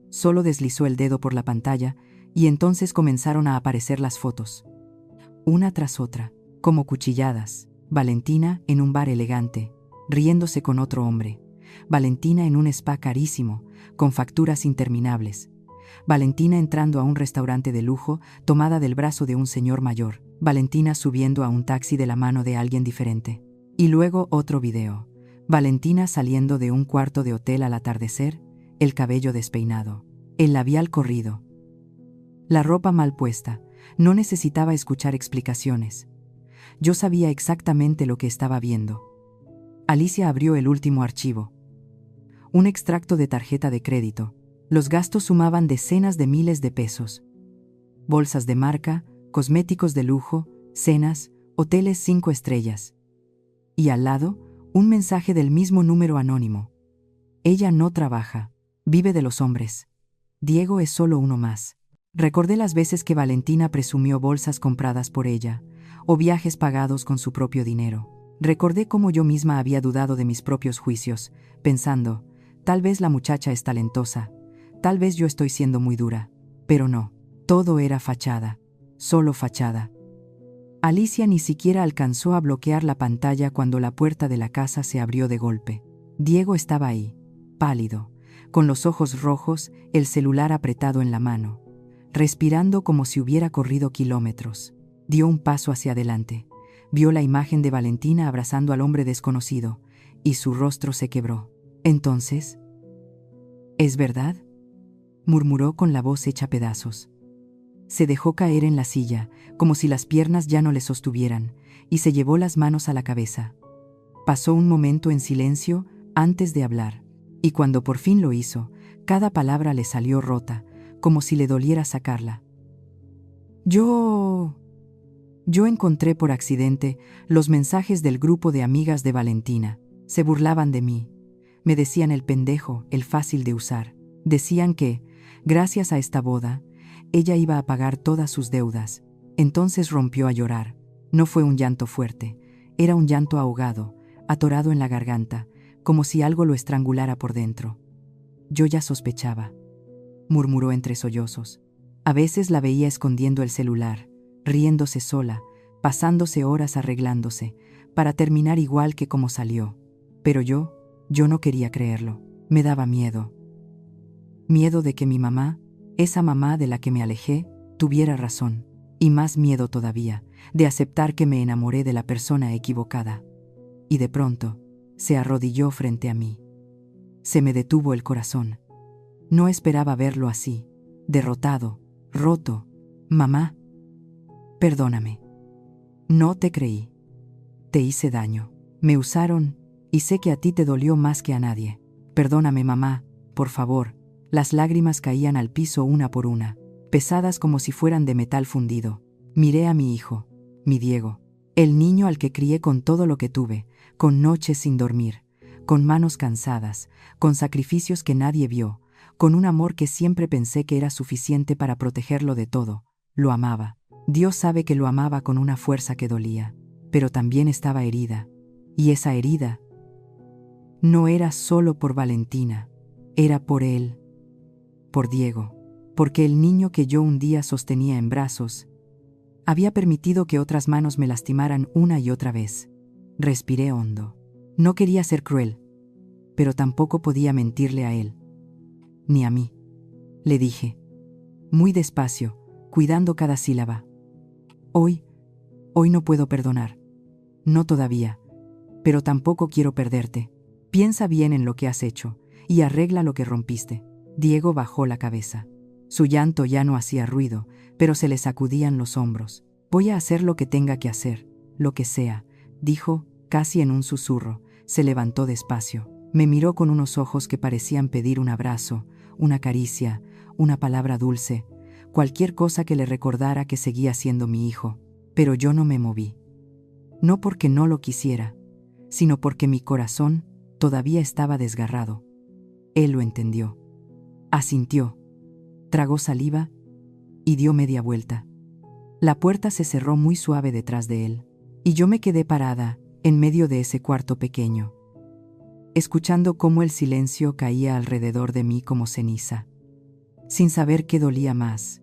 Speaker 1: solo deslizó el dedo por la pantalla y entonces comenzaron a aparecer las fotos. Una tras otra, como cuchilladas. Valentina en un bar elegante, riéndose con otro hombre. Valentina en un spa carísimo, con facturas interminables. Valentina entrando a un restaurante de lujo, tomada del brazo de un señor mayor. Valentina subiendo a un taxi de la mano de alguien diferente. Y luego otro video. Valentina saliendo de un cuarto de hotel al atardecer, el cabello despeinado, el labial corrido. La ropa mal puesta, no necesitaba escuchar explicaciones. Yo sabía exactamente lo que estaba viendo. Alicia abrió el último archivo. Un extracto de tarjeta de crédito. Los gastos sumaban decenas de miles de pesos. Bolsas de marca, cosméticos de lujo, cenas, hoteles 5 estrellas. Y al lado, un mensaje del mismo número anónimo. Ella no trabaja, vive de los hombres. Diego es solo uno más. Recordé las veces que Valentina presumió bolsas compradas por ella, o viajes pagados con su propio dinero. Recordé cómo yo misma había dudado de mis propios juicios, pensando, tal vez la muchacha es talentosa, tal vez yo estoy siendo muy dura. Pero no, todo era fachada, solo fachada. Alicia ni siquiera alcanzó a bloquear la pantalla cuando la puerta de la casa se abrió de golpe. Diego estaba ahí, pálido, con los ojos rojos, el celular apretado en la mano, respirando como si hubiera corrido kilómetros. Dio un paso hacia adelante, vio la imagen de Valentina abrazando al hombre desconocido, y su rostro se quebró. Entonces, ¿es verdad?, murmuró con la voz hecha pedazos. Se dejó caer en la silla, como si las piernas ya no le sostuvieran, y se llevó las manos a la cabeza. Pasó un momento en silencio antes de hablar, y cuando por fin lo hizo, cada palabra le salió rota, como si le doliera sacarla. Yo encontré por accidente los mensajes del grupo de amigas de Valentina. Se burlaban de mí. Me decían el pendejo, el fácil de usar. Decían que, gracias a esta boda, ella iba a pagar todas sus deudas. Entonces rompió a llorar. No fue un llanto fuerte, era un llanto ahogado, atorado en la garganta, como si algo lo estrangulara por dentro. Yo ya sospechaba, murmuró entre sollozos. A veces la veía escondiendo el celular, riéndose sola, pasándose horas arreglándose, para terminar igual que como salió. Pero yo no quería creerlo. Me daba miedo. Miedo de que mi mamá, esa mamá de la que me alejé, tuviera razón. Y más miedo todavía, de aceptar que me enamoré de la persona equivocada. Y de pronto, se arrodilló frente a mí. Se me detuvo el corazón. No esperaba verlo así, derrotado, roto. Mamá, perdóname. No te creí. Te hice daño. Me usaron, y sé que a ti te dolió más que a nadie. Perdóname, mamá, por favor. Las lágrimas caían al piso una por una, pesadas como si fueran de metal fundido. Miré a mi hijo, mi Diego, el niño al que crié con todo lo que tuve, con noches sin dormir, con manos cansadas, con sacrificios que nadie vio, con un amor que siempre pensé que era suficiente para protegerlo de todo. Lo amaba. Dios sabe que lo amaba con una fuerza que dolía, pero también estaba herida. Y esa herida no era solo por Valentina, era por él, por Diego, porque el niño que yo un día sostenía en brazos había permitido que otras manos me lastimaran una y otra vez. Respiré hondo. No quería ser cruel, pero tampoco podía mentirle a él, ni a mí. Le dije, muy despacio, cuidando cada sílaba. Hoy no puedo perdonar. No todavía, pero tampoco quiero perderte. Piensa bien en lo que has hecho y arregla lo que rompiste. Diego bajó la cabeza. Su llanto ya no hacía ruido, pero se le sacudían los hombros. Voy a hacer lo que tenga que hacer, lo que sea, dijo, casi en un susurro. Se levantó despacio. Me miró con unos ojos que parecían pedir un abrazo, una caricia, una palabra dulce, cualquier cosa que le recordara que seguía siendo mi hijo. Pero yo no me moví. No porque no lo quisiera, sino porque mi corazón todavía estaba desgarrado. Él lo entendió. Asintió. Tragó saliva y dio media vuelta. La puerta se cerró muy suave detrás de él, y yo me quedé parada en medio de ese cuarto pequeño, escuchando cómo el silencio caía alrededor de mí como ceniza, sin saber qué dolía más.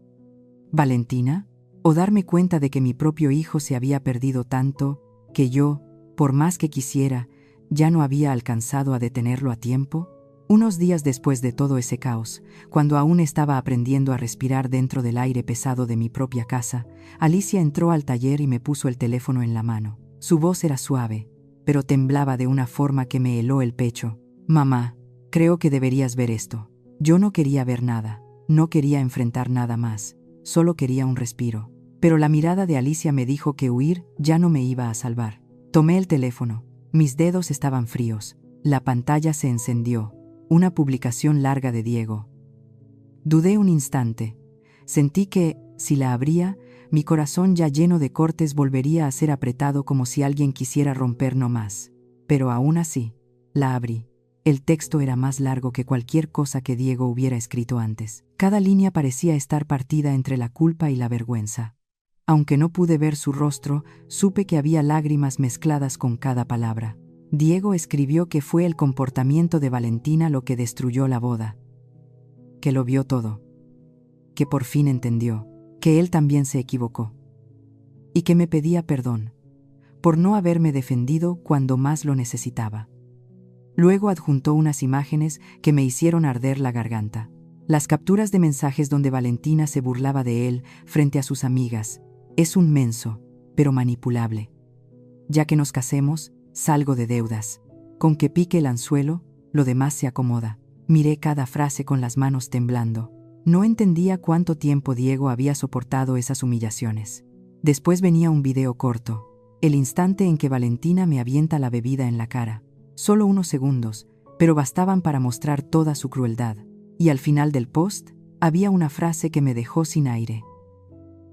Speaker 1: ¿Valentina? ¿O darme cuenta de que mi propio hijo se había perdido tanto, que yo, por más que quisiera, ya no había alcanzado a detenerlo a tiempo? Unos días después de todo ese caos, cuando aún estaba aprendiendo a respirar dentro del aire pesado de mi propia casa, Alicia entró al taller y me puso el teléfono en la mano. Su voz era suave, pero temblaba de una forma que me heló el pecho. Mamá, creo que deberías ver esto. Yo no quería ver nada, no quería enfrentar nada más, solo quería un respiro. Pero la mirada de Alicia me dijo que huir ya no me iba a salvar. Tomé el teléfono. Mis dedos estaban fríos. La pantalla se encendió. Una publicación larga de Diego. Dudé un instante. Sentí que, si la abría, mi corazón ya lleno de cortes volvería a ser apretado como si alguien quisiera romper no más. Pero aún así, la abrí. El texto era más largo que cualquier cosa que Diego hubiera escrito antes. Cada línea parecía estar partida entre la culpa y la vergüenza. Aunque no pude ver su rostro, supe que había lágrimas mezcladas con cada palabra. Diego escribió que fue el comportamiento de Valentina lo que destruyó la boda. Que lo vio todo. Que por fin entendió que él también se equivocó. Y que me pedía perdón por no haberme defendido cuando más lo necesitaba. Luego adjuntó unas imágenes que me hicieron arder la garganta. Las capturas de mensajes donde Valentina se burlaba de él frente a sus amigas. Es un menso, pero manipulable. Ya que nos casemos, salgo de deudas. Con que pique el anzuelo, lo demás se acomoda. Miré cada frase con las manos temblando. No entendía cuánto tiempo Diego había soportado esas humillaciones. Después venía un video corto, el instante en que Valentina me avienta la bebida en la cara. Solo unos segundos, pero bastaban para mostrar toda su crueldad. Y al final del post, había una frase que me dejó sin aire.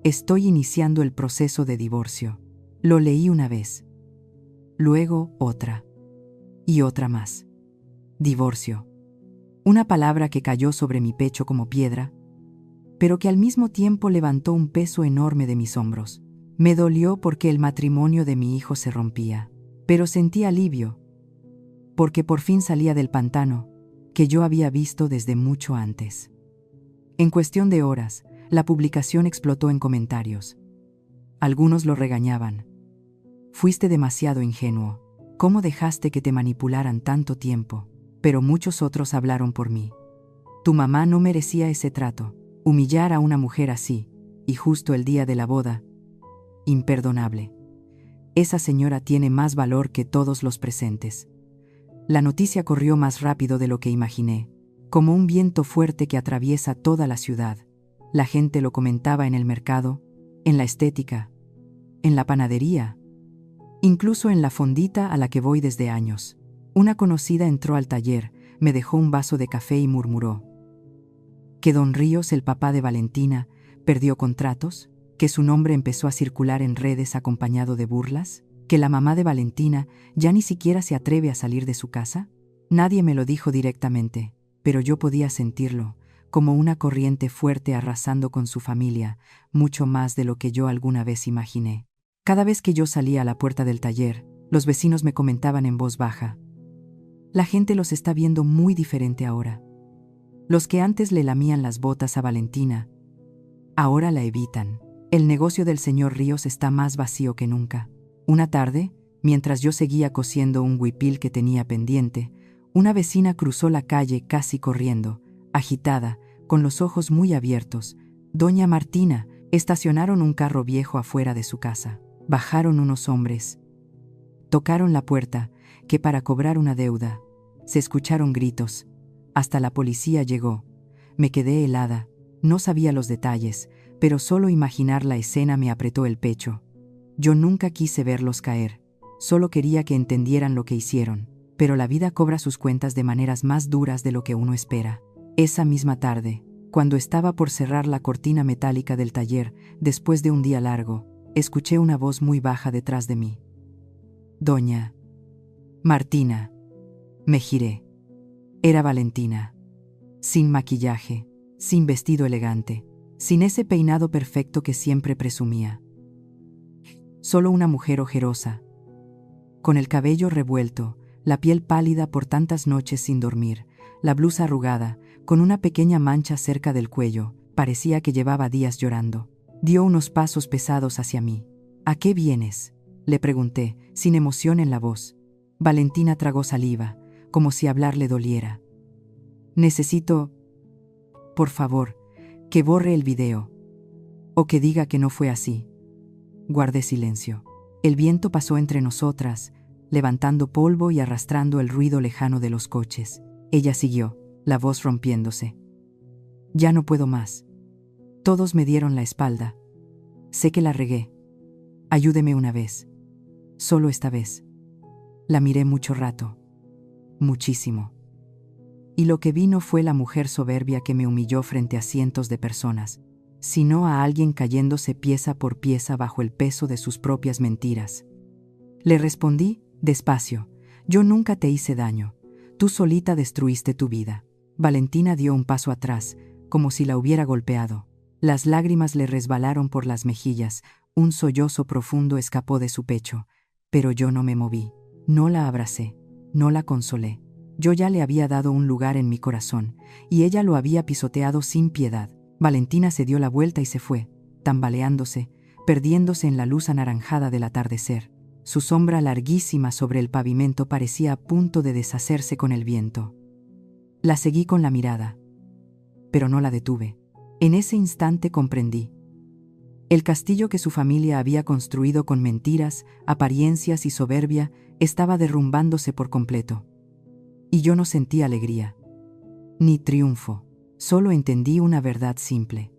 Speaker 1: Estoy iniciando el proceso de divorcio. Lo leí una vez. Luego otra. Y otra más. Divorcio. Una palabra que cayó sobre mi pecho como piedra, pero que al mismo tiempo levantó un peso enorme de mis hombros. Me dolió porque el matrimonio de mi hijo se rompía, pero sentí alivio, porque por fin salía del pantano que yo había visto desde mucho antes. En cuestión de horas, la publicación explotó en comentarios. Algunos lo regañaban. Fuiste demasiado ingenuo. ¿Cómo dejaste que te manipularan tanto tiempo? Pero muchos otros hablaron por mí. Tu mamá no merecía ese trato. Humillar a una mujer así, y justo el día de la boda. Imperdonable. Esa señora tiene más valor que todos los presentes. La noticia corrió más rápido de lo que imaginé, como un viento fuerte que atraviesa toda la ciudad. La gente lo comentaba en el mercado, en la estética, en la panadería, incluso en la fondita a la que voy desde años. Una conocida entró al taller, me dejó un vaso de café y murmuró que don Ríos, el papá de Valentina, perdió contratos, que su nombre empezó a circular en redes acompañado de burlas, que la mamá de Valentina ya ni siquiera se atreve a salir de su casa. Nadie me lo dijo directamente, pero yo podía sentirlo, como una corriente fuerte arrasando con su familia, mucho más de lo que yo alguna vez imaginé. Cada vez que yo salía a la puerta del taller, los vecinos me comentaban en voz baja: la gente los está viendo muy diferente ahora. Los que antes le lamían las botas a Valentina, ahora la evitan. El negocio del señor Ríos está más vacío que nunca. Una tarde, mientras yo seguía cosiendo un huipil que tenía pendiente, una vecina cruzó la calle casi corriendo, agitada, con los ojos muy abiertos. Doña Martina. Estacionaron un carro viejo afuera de su casa. Bajaron unos hombres. Tocaron la puerta, que para cobrar una deuda. Se escucharon gritos. Hasta la policía llegó. Me quedé helada. No sabía los detalles, pero solo imaginar la escena me apretó el pecho. Yo nunca quise verlos caer. Solo quería que entendieran lo que hicieron. Pero la vida cobra sus cuentas de maneras más duras de lo que uno espera. Esa misma tarde, cuando estaba por cerrar la cortina metálica del taller, después de un día largo, escuché una voz muy baja detrás de mí. Doña Martina. Me giré. Era Valentina. Sin maquillaje, sin vestido elegante, sin ese peinado perfecto que siempre presumía. Solo una mujer ojerosa, con el cabello revuelto, la piel pálida por tantas noches sin dormir, la blusa arrugada, con una pequeña mancha cerca del cuello, parecía que llevaba días llorando. Dio unos pasos pesados hacia mí. ¿A qué vienes?, le pregunté, sin emoción en la voz. Valentina tragó saliva, como si hablar le doliera. Necesito, por favor, que borre el video. O que diga que no fue así. Guardé silencio. El viento pasó entre nosotras, levantando polvo y arrastrando el ruido lejano de los coches. Ella siguió, la voz rompiéndose. Ya no puedo más. Todos me dieron la espalda. Sé que la regué. Ayúdeme una vez. Solo esta vez. La miré mucho rato. Muchísimo. Y lo que vi no fue la mujer soberbia que me humilló frente a cientos de personas, sino a alguien cayéndose pieza por pieza bajo el peso de sus propias mentiras. Le respondí, despacio: yo nunca te hice daño. Tú solita destruiste tu vida. Valentina dio un paso atrás, como si la hubiera golpeado. Las lágrimas le resbalaron por las mejillas, un sollozo profundo escapó de su pecho, pero yo no me moví. No la abracé, no la consolé. Yo ya le había dado un lugar en mi corazón, y ella lo había pisoteado sin piedad. Valentina se dio la vuelta y se fue, tambaleándose, perdiéndose en la luz anaranjada del atardecer. Su sombra larguísima sobre el pavimento parecía a punto de deshacerse con el viento. La seguí con la mirada, pero no la detuve. En ese instante comprendí. El castillo que su familia había construido con mentiras, apariencias y soberbia estaba derrumbándose por completo. Y yo no sentí alegría, ni triunfo, solo entendí una verdad simple.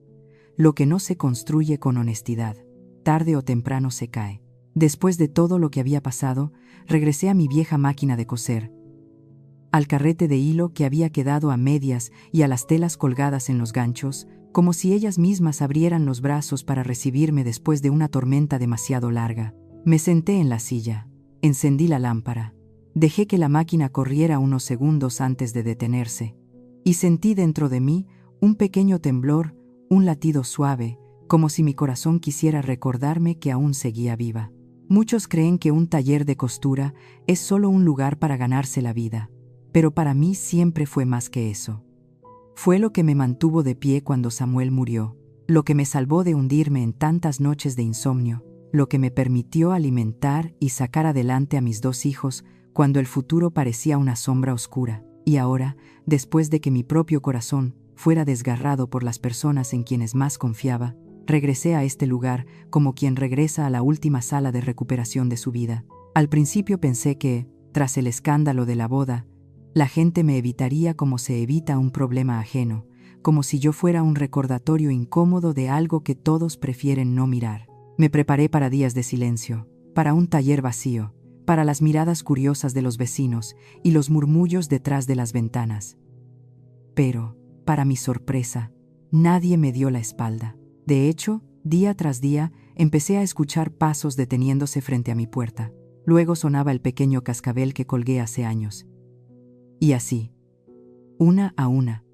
Speaker 1: Lo que no se construye con honestidad, tarde o temprano se cae. Después de todo lo que había pasado, regresé a mi vieja máquina de coser, al carrete de hilo que había quedado a medias y a las telas colgadas en los ganchos, como si ellas mismas abrieran los brazos para recibirme después de una tormenta demasiado larga. Me senté en la silla, encendí la lámpara, dejé que la máquina corriera unos segundos antes de detenerse, y sentí dentro de mí un pequeño temblor, un latido suave, como si mi corazón quisiera recordarme que aún seguía viva. Muchos creen que un taller de costura es solo un lugar para ganarse la vida, pero para mí siempre fue más que eso. Fue lo que me mantuvo de pie cuando Samuel murió, lo que me salvó de hundirme en tantas noches de insomnio, lo que me permitió alimentar y sacar adelante a mis 2 hijos cuando el futuro parecía una sombra oscura. Y ahora, después de que mi propio corazón fuera desgarrado por las personas en quienes más confiaba, regresé a este lugar como quien regresa a la última sala de recuperación de su vida. Al principio pensé que, Tras el escándalo de la boda, la gente me evitaría como se evita un problema ajeno, como si yo fuera un recordatorio incómodo de algo que todos prefieren no mirar. Me preparé para días de silencio, para un taller vacío, para las miradas curiosas de los vecinos y los murmullos detrás de las ventanas. Pero, para mi sorpresa, nadie me dio la espalda. De hecho, día tras día, empecé a escuchar pasos deteniéndose frente a mi puerta. Luego sonaba el pequeño cascabel que colgué hace años. Y así, una a una,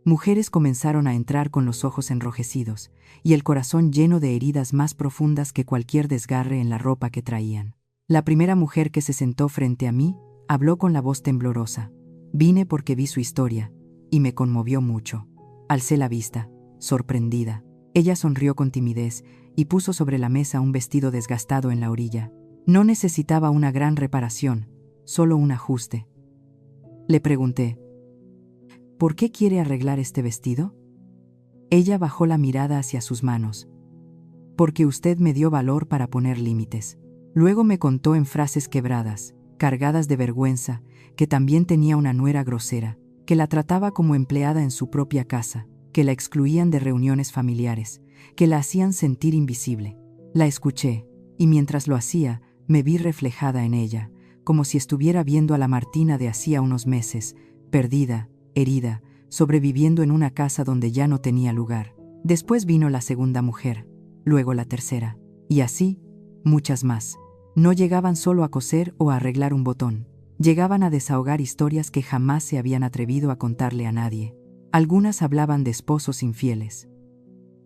Speaker 1: mujeres comenzaron a entrar con los ojos enrojecidos y el corazón lleno de heridas más profundas que cualquier desgarre en la ropa que traían. La primera mujer que se sentó frente a mí habló con la voz temblorosa. Vine porque vi su historia, y me conmovió mucho. Alcé la vista, sorprendida. Ella sonrió con timidez y puso sobre la mesa un vestido desgastado en la orilla. No necesitaba una gran reparación, solo un ajuste. Le pregunté, ¿por qué quiere arreglar este vestido? Ella bajó la mirada hacia sus manos. Porque usted me dio valor para poner límites. Luego me contó en frases quebradas, cargadas de vergüenza, que también tenía una nuera grosera, que la trataba como empleada en su propia casa, que la excluían de reuniones familiares, que la hacían sentir invisible. La escuché, y mientras lo hacía, me vi reflejada en ella, como si estuviera viendo a la Martina de hacía unos meses, perdida, herida, sobreviviendo en una casa donde ya no tenía lugar. Después vino la segunda mujer, luego la tercera, y así, muchas más. No llegaban solo a coser o a arreglar un botón, llegaban a desahogar historias que jamás se habían atrevido a contarle a nadie. Algunas hablaban de esposos infieles,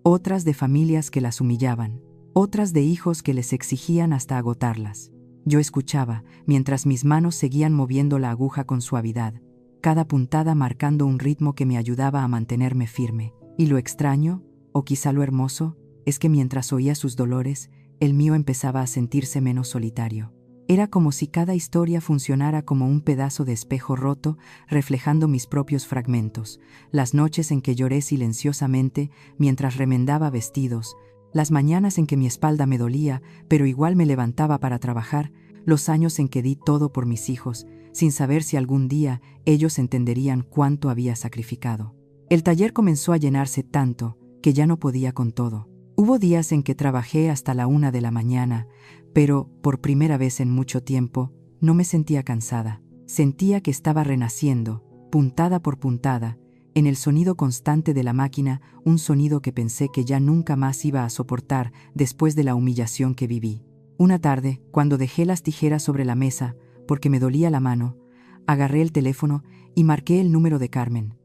Speaker 1: otras de familias que las humillaban, otras de hijos que les exigían hasta agotarlas. Yo escuchaba, mientras mis manos seguían moviendo la aguja con suavidad, cada puntada marcando un ritmo que me ayudaba a mantenerme firme. Y lo extraño, o quizá lo hermoso, es que mientras oía sus dolores, el mío empezaba a sentirse menos solitario. Era como si cada historia funcionara como un pedazo de espejo roto, reflejando mis propios fragmentos, las noches en que lloré silenciosamente mientras remendaba vestidos, las mañanas en que mi espalda me dolía, pero igual me levantaba para trabajar, los años en que di todo por mis hijos, sin saber si algún día ellos entenderían cuánto había sacrificado. El taller comenzó a llenarse tanto que ya no podía con todo. Hubo días en que trabajé hasta la 1 de la mañana, pero, por primera vez en mucho tiempo, no me sentía cansada. Sentía que estaba renaciendo, puntada por puntada, en el sonido constante de la máquina, un sonido que pensé que ya nunca más iba a soportar después de la humillación que viví. Una tarde, cuando dejé las tijeras sobre la mesa, porque me dolía la mano, agarré el teléfono y marqué el número de Carmen.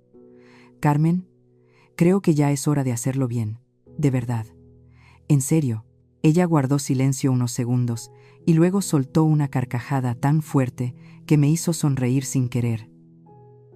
Speaker 1: Carmen, creo que ya es hora de hacerlo bien, de verdad. En serio. Ella guardó silencio unos segundos y luego soltó una carcajada tan fuerte que me hizo sonreír sin querer.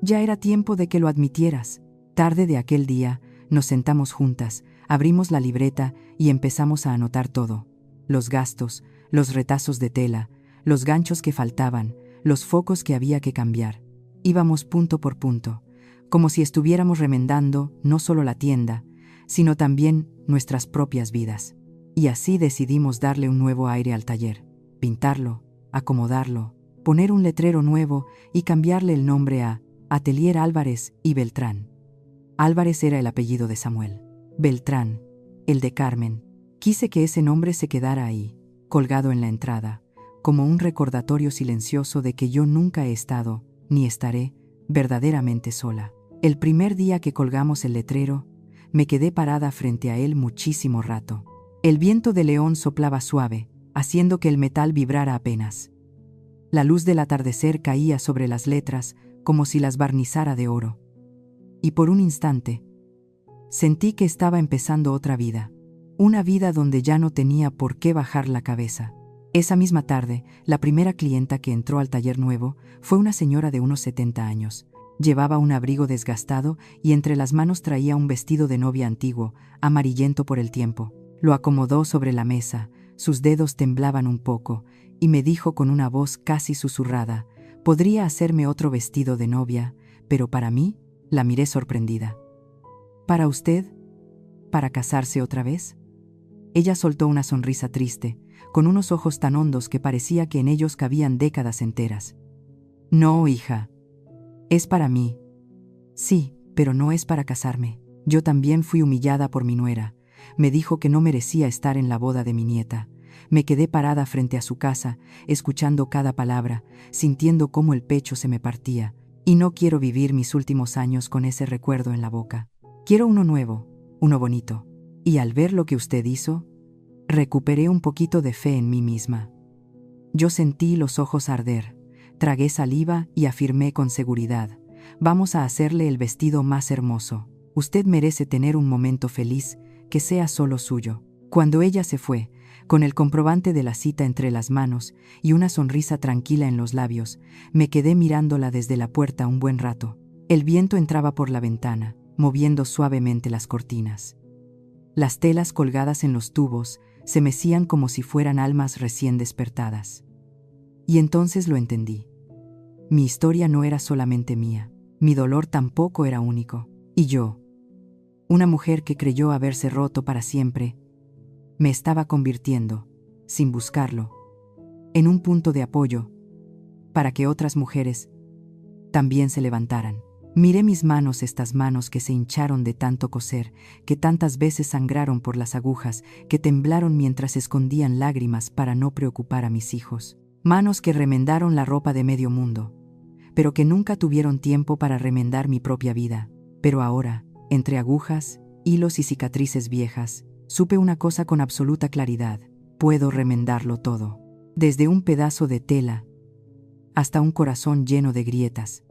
Speaker 1: Ya era tiempo de que lo admitieras. Tarde de aquel día, nos sentamos juntas, abrimos la libreta y empezamos a anotar todo. Los gastos, los retazos de tela, los ganchos que faltaban, los focos que había que cambiar. Íbamos punto por punto, como si estuviéramos remendando no solo la tienda, sino también nuestras propias vidas. Y así decidimos darle un nuevo aire al taller, pintarlo, acomodarlo, poner un letrero nuevo y cambiarle el nombre a Atelier Álvarez y Beltrán. Álvarez era el apellido de Samuel. Beltrán, el de Carmen. Quise que ese nombre se quedara ahí, colgado en la entrada, como un recordatorio silencioso de que yo nunca he estado, ni estaré, verdaderamente sola. El primer día que colgamos el letrero, me quedé parada frente a él muchísimo rato. El viento de León soplaba suave, haciendo que el metal vibrara apenas. La luz del atardecer caía sobre las letras como si las barnizara de oro. Y por un instante, sentí que estaba empezando otra vida. Una vida donde ya no tenía por qué bajar la cabeza. Esa misma tarde, la primera clienta que entró al taller nuevo fue una señora de unos 70 años. Llevaba un abrigo desgastado y entre las manos traía un vestido de novia antiguo, amarillento por el tiempo. Lo acomodó sobre la mesa, sus dedos temblaban un poco, y me dijo con una voz casi susurrada, «Podría hacerme otro vestido de novia, pero para mí», la miré sorprendida. «¿Para usted? ¿Para casarse otra vez?» Ella soltó una sonrisa triste, con unos ojos tan hondos que parecía que en ellos cabían décadas enteras. No, hija. Es para mí. Sí, pero no es para casarme. Yo también fui humillada por mi nuera. Me dijo que no merecía estar en la boda de mi nieta. Me quedé parada frente a su casa, escuchando cada palabra, sintiendo cómo el pecho se me partía, y no quiero vivir mis últimos años con ese recuerdo en la boca. Quiero uno nuevo, uno bonito. Y al ver lo que usted hizo, recuperé un poquito de fe en mí misma. Yo sentí los ojos arder, tragué saliva y afirmé con seguridad: vamos a hacerle el vestido más hermoso. Usted merece tener un momento feliz, que sea solo suyo. Cuando ella se fue, con el comprobante de la cita entre las manos y una sonrisa tranquila en los labios, me quedé mirándola desde la puerta un buen rato. El viento entraba por la ventana, moviendo suavemente las cortinas. Las telas colgadas en los tubos se mecían como si fueran almas recién despertadas. Y entonces lo entendí. Mi historia no era solamente mía, mi dolor tampoco era único. Y yo, una mujer que creyó haberse roto para siempre, me estaba convirtiendo, sin buscarlo, en un punto de apoyo para que otras mujeres también se levantaran. Miré mis manos, estas manos que se hincharon de tanto coser, que tantas veces sangraron por las agujas, que temblaron mientras escondían lágrimas para no preocupar a mis hijos. Manos que remendaron la ropa de medio mundo, pero que nunca tuvieron tiempo para remendar mi propia vida. Pero ahora, entre agujas, hilos y cicatrices viejas, supe una cosa con absoluta claridad: puedo remendarlo todo. Desde un pedazo de tela hasta un corazón lleno de grietas.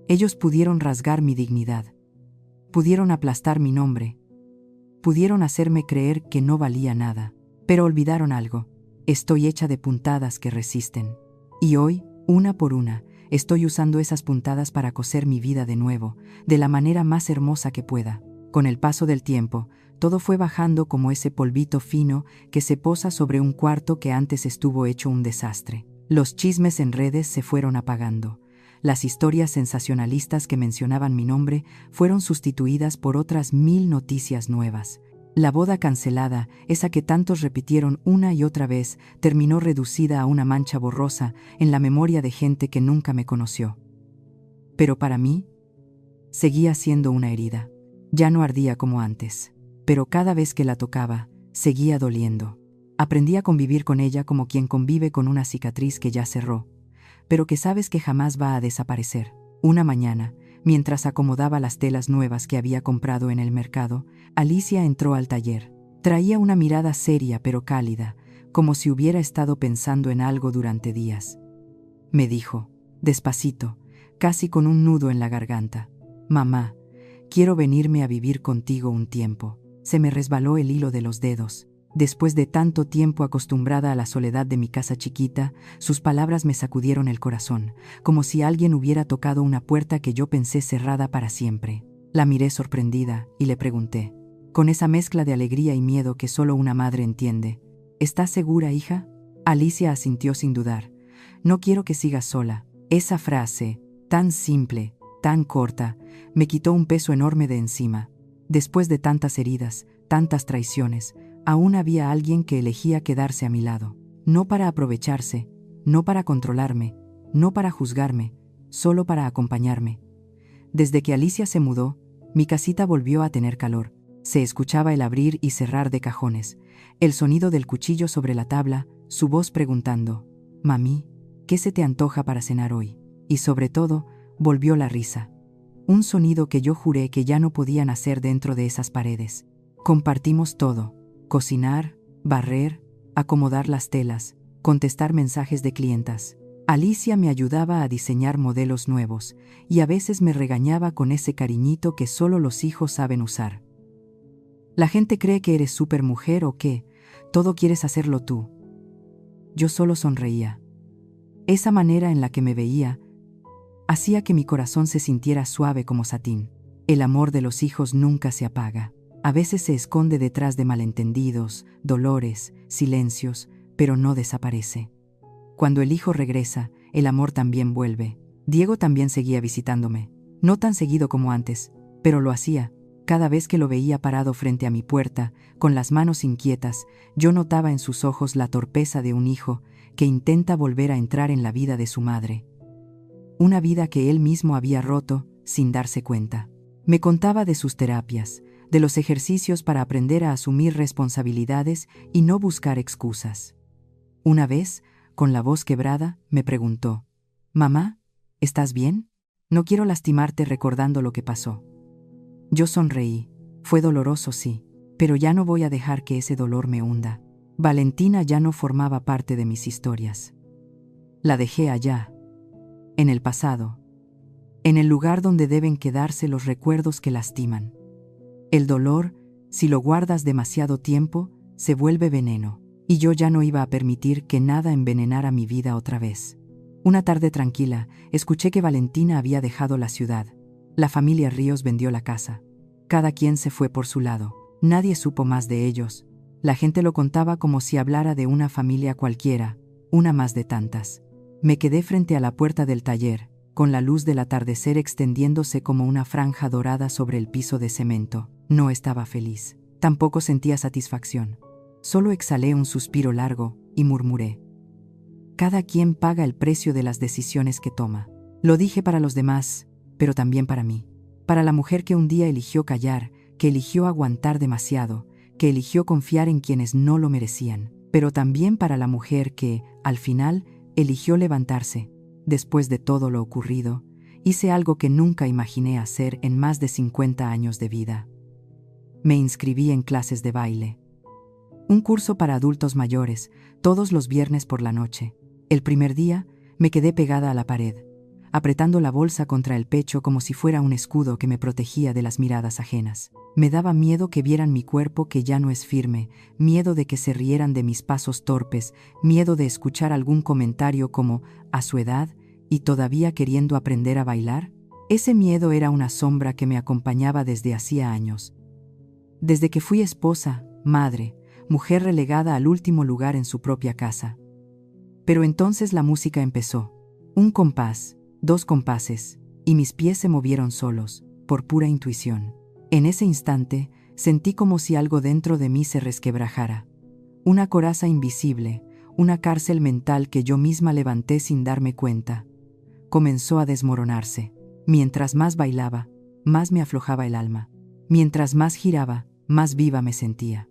Speaker 1: Ellos pudieron rasgar mi dignidad, pudieron aplastar mi nombre, pudieron hacerme creer que no valía nada, pero olvidaron algo: estoy hecha de puntadas que resisten. Y hoy, una por una, estoy usando esas puntadas para coser mi vida de nuevo, de la manera más hermosa que pueda. Con el paso del tiempo, todo fue bajando como ese polvito fino que se posa sobre un cuarto que antes estuvo hecho un desastre. Los chismes en redes se fueron apagando. Las historias sensacionalistas que mencionaban mi nombre fueron sustituidas por otras 1000 noticias nuevas. La boda cancelada, esa que tantos repitieron una y otra vez, terminó reducida a una mancha borrosa en la memoria de gente que nunca me conoció. Pero para mí, seguía siendo una herida. Ya no ardía como antes, pero cada vez que la tocaba, seguía doliendo. Aprendí a convivir con ella como quien convive con una cicatriz que ya cerró, pero que sabes que jamás va a desaparecer. Una mañana, mientras acomodaba las telas nuevas que había comprado en el mercado, Alicia entró al taller. Traía una mirada seria pero cálida, como si hubiera estado pensando en algo durante días. Me dijo, despacito, casi con un nudo en la garganta: mamá, quiero venirme a vivir contigo un tiempo. Se me resbaló el hilo de los dedos. Después de tanto tiempo acostumbrada a la soledad de mi casa chiquita, sus palabras me sacudieron el corazón, como si alguien hubiera tocado una puerta que yo pensé cerrada para siempre. La miré sorprendida y le pregunté, con esa mezcla de alegría y miedo que solo una madre entiende: ¿estás segura, hija? Alicia asintió sin dudar. No quiero que sigas sola. Esa frase, tan simple, tan corta, me quitó un peso enorme de encima. Después de tantas heridas, tantas traiciones, aún había alguien que elegía quedarse a mi lado. No para aprovecharse, no para controlarme, no para juzgarme, solo para acompañarme. Desde que Alicia se mudó, mi casita volvió a tener calor. Se escuchaba el abrir y cerrar de cajones, el sonido del cuchillo sobre la tabla, su voz preguntando: «Mami, ¿qué se te antoja para cenar hoy?». Y sobre todo, volvió la risa. Un sonido que yo juré que ya no podía nacer dentro de esas paredes. Compartimos todo: cocinar, barrer, acomodar las telas, contestar mensajes de clientas. Alicia me ayudaba a diseñar modelos nuevos, y a veces me regañaba con ese cariñito que solo los hijos saben usar. La gente cree que eres supermujer o que todo quieres hacerlo tú. Yo solo sonreía. Esa manera en la que me veía hacía que mi corazón se sintiera suave como satín. El amor de los hijos nunca se apaga. A veces se esconde detrás de malentendidos, dolores, silencios, pero no desaparece. Cuando el hijo regresa, el amor también vuelve. Diego también seguía visitándome. No tan seguido como antes, pero lo hacía, Cada vez que lo veía parado frente a mi puerta, con las manos inquietas, yo notaba en sus ojos la torpeza de un hijo que intenta volver a entrar en la vida de su madre. Una vida que él mismo había roto sin darse cuenta. Me contaba de sus terapias, de los ejercicios para aprender a asumir responsabilidades y no buscar excusas. Una vez, con la voz quebrada, me preguntó: «Mamá, ¿estás bien? No quiero lastimarte recordando lo que pasó». Yo sonreí. Fue doloroso, sí, pero ya no voy a dejar que ese dolor me hunda. Valentina ya no formaba parte de mis historias. La dejé allá, en el pasado, en el lugar donde deben quedarse los recuerdos que lastiman. El dolor, si lo guardas demasiado tiempo, se vuelve veneno, y yo ya no iba a permitir que nada envenenara mi vida otra vez. Una tarde tranquila, escuché que Valentina había dejado la ciudad. La familia Ríos vendió la casa. Cada quien se fue por su lado. Nadie supo más de ellos. La gente lo contaba como si hablara de una familia cualquiera, una más de tantas. Me quedé frente a la puerta del taller, con la luz del atardecer extendiéndose como una franja dorada sobre el piso de cemento. No estaba feliz. Tampoco sentía satisfacción. Solo exhalé un suspiro largo y murmuré: «Cada quien paga el precio de las decisiones que toma». Lo dije para los demás, pero también para mí. Para la mujer que un día eligió callar, que eligió aguantar demasiado, que eligió confiar en quienes no lo merecían. Pero también para la mujer que, al final, eligió levantarse. Después de todo lo ocurrido, hice algo que nunca imaginé hacer en más de 50 años de vida. Me inscribí en clases de baile. Un curso para adultos mayores, todos los viernes por la noche. El primer día, me quedé pegada a la pared, apretando la bolsa contra el pecho como si fuera un escudo que me protegía de las miradas ajenas. Me daba miedo que vieran mi cuerpo que ya no es firme, miedo de que se rieran de mis pasos torpes, miedo de escuchar algún comentario como «a su edad» y todavía queriendo aprender a bailar. Ese miedo era una sombra que me acompañaba desde hacía años. Desde que fui esposa, madre, mujer relegada al último lugar en su propia casa. Pero entonces la música empezó. Un compás, 2 compases, y mis pies se movieron solos, por pura intuición. En ese instante, sentí como si algo dentro de mí se resquebrajara. Una coraza invisible, una cárcel mental que yo misma levanté sin darme cuenta. Comenzó a desmoronarse. Mientras más bailaba, más me aflojaba el alma. Mientras más giraba, más viva me sentía.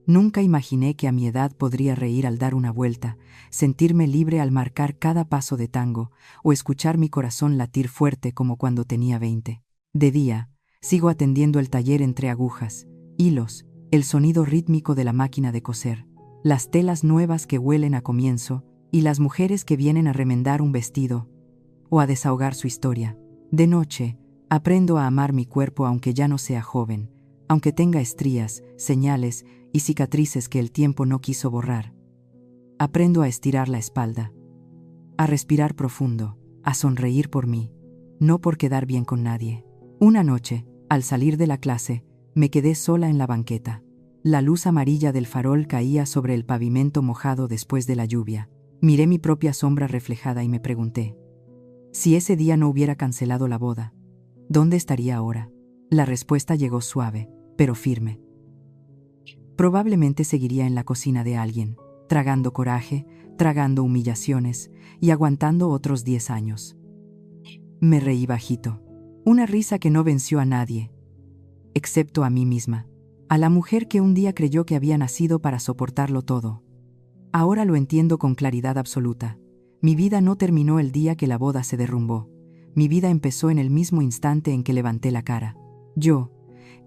Speaker 1: Nunca imaginé que a mi edad podría reír al dar una vuelta, sentirme libre al marcar cada paso de tango, o escuchar mi corazón latir fuerte como cuando tenía 20. De día, sigo atendiendo el taller entre agujas, hilos, el sonido rítmico de la máquina de coser, las telas nuevas que huelen a comienzo, y las mujeres que vienen a remendar un vestido, o a desahogar su historia. De noche, aprendo a amar mi cuerpo aunque ya no sea joven, aunque tenga estrías, señales y cicatrices que el tiempo no quiso borrar. Aprendo a estirar la espalda, a respirar profundo, a sonreír por mí, no por quedar bien con nadie. Una noche, al salir de la clase, me quedé sola en la banqueta. La luz amarilla del farol caía sobre el pavimento mojado después de la lluvia. Miré mi propia sombra reflejada y me pregunté: si ese día no hubiera cancelado la boda, ¿dónde estaría ahora? La respuesta llegó suave, pero firme. Probablemente seguiría en la cocina de alguien, tragando coraje, tragando humillaciones y aguantando otros 10 años. Me reí bajito. Una risa que no venció a nadie, excepto a mí misma, a la mujer que un día creyó que había nacido para soportarlo todo. Ahora lo entiendo con claridad absoluta. Mi vida no terminó el día que la boda se derrumbó. Mi vida empezó en el mismo instante en que levanté la cara. Yo,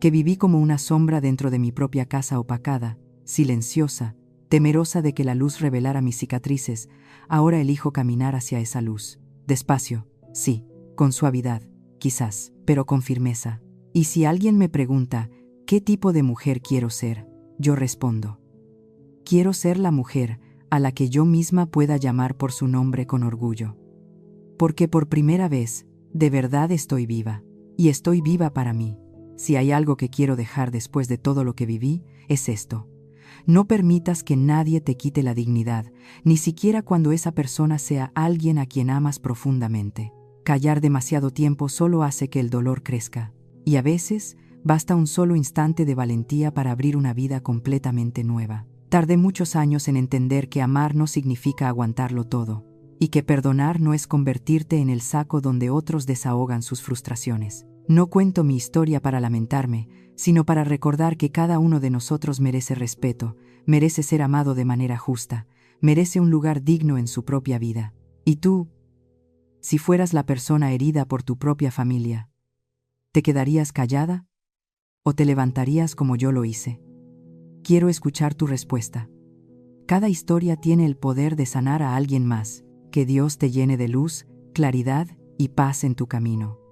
Speaker 1: que viví como una sombra dentro de mi propia casa opacada, silenciosa, temerosa de que la luz revelara mis cicatrices, ahora elijo caminar hacia esa luz. Despacio, sí, con suavidad, quizás, pero con firmeza. Y si alguien me pregunta, ¿qué tipo de mujer quiero ser?, yo respondo: quiero ser la mujer a la que yo misma pueda llamar por su nombre con orgullo. Porque por primera vez, de verdad estoy viva. Y estoy viva para mí. Si hay algo que quiero dejar después de todo lo que viví, es esto. No permitas que nadie te quite la dignidad, ni siquiera cuando esa persona sea alguien a quien amas profundamente. Callar demasiado tiempo solo hace que el dolor crezca. Y a veces, Basta un solo instante de valentía para abrir una vida completamente nueva. Tardé muchos años en entender que amar no significa aguantarlo todo, y que perdonar no es convertirte en el saco donde otros desahogan sus frustraciones. No cuento mi historia para lamentarme, sino para recordar que cada uno de nosotros merece respeto, merece ser amado de manera justa, merece un lugar digno en su propia vida. ¿Y tú? Si fueras la persona herida por tu propia familia, ¿te quedarías callada? ¿O te levantarías como yo lo hice? Quiero escuchar tu respuesta. Cada historia tiene el poder de sanar a alguien más. Que Dios te llene de luz, claridad y paz en tu camino.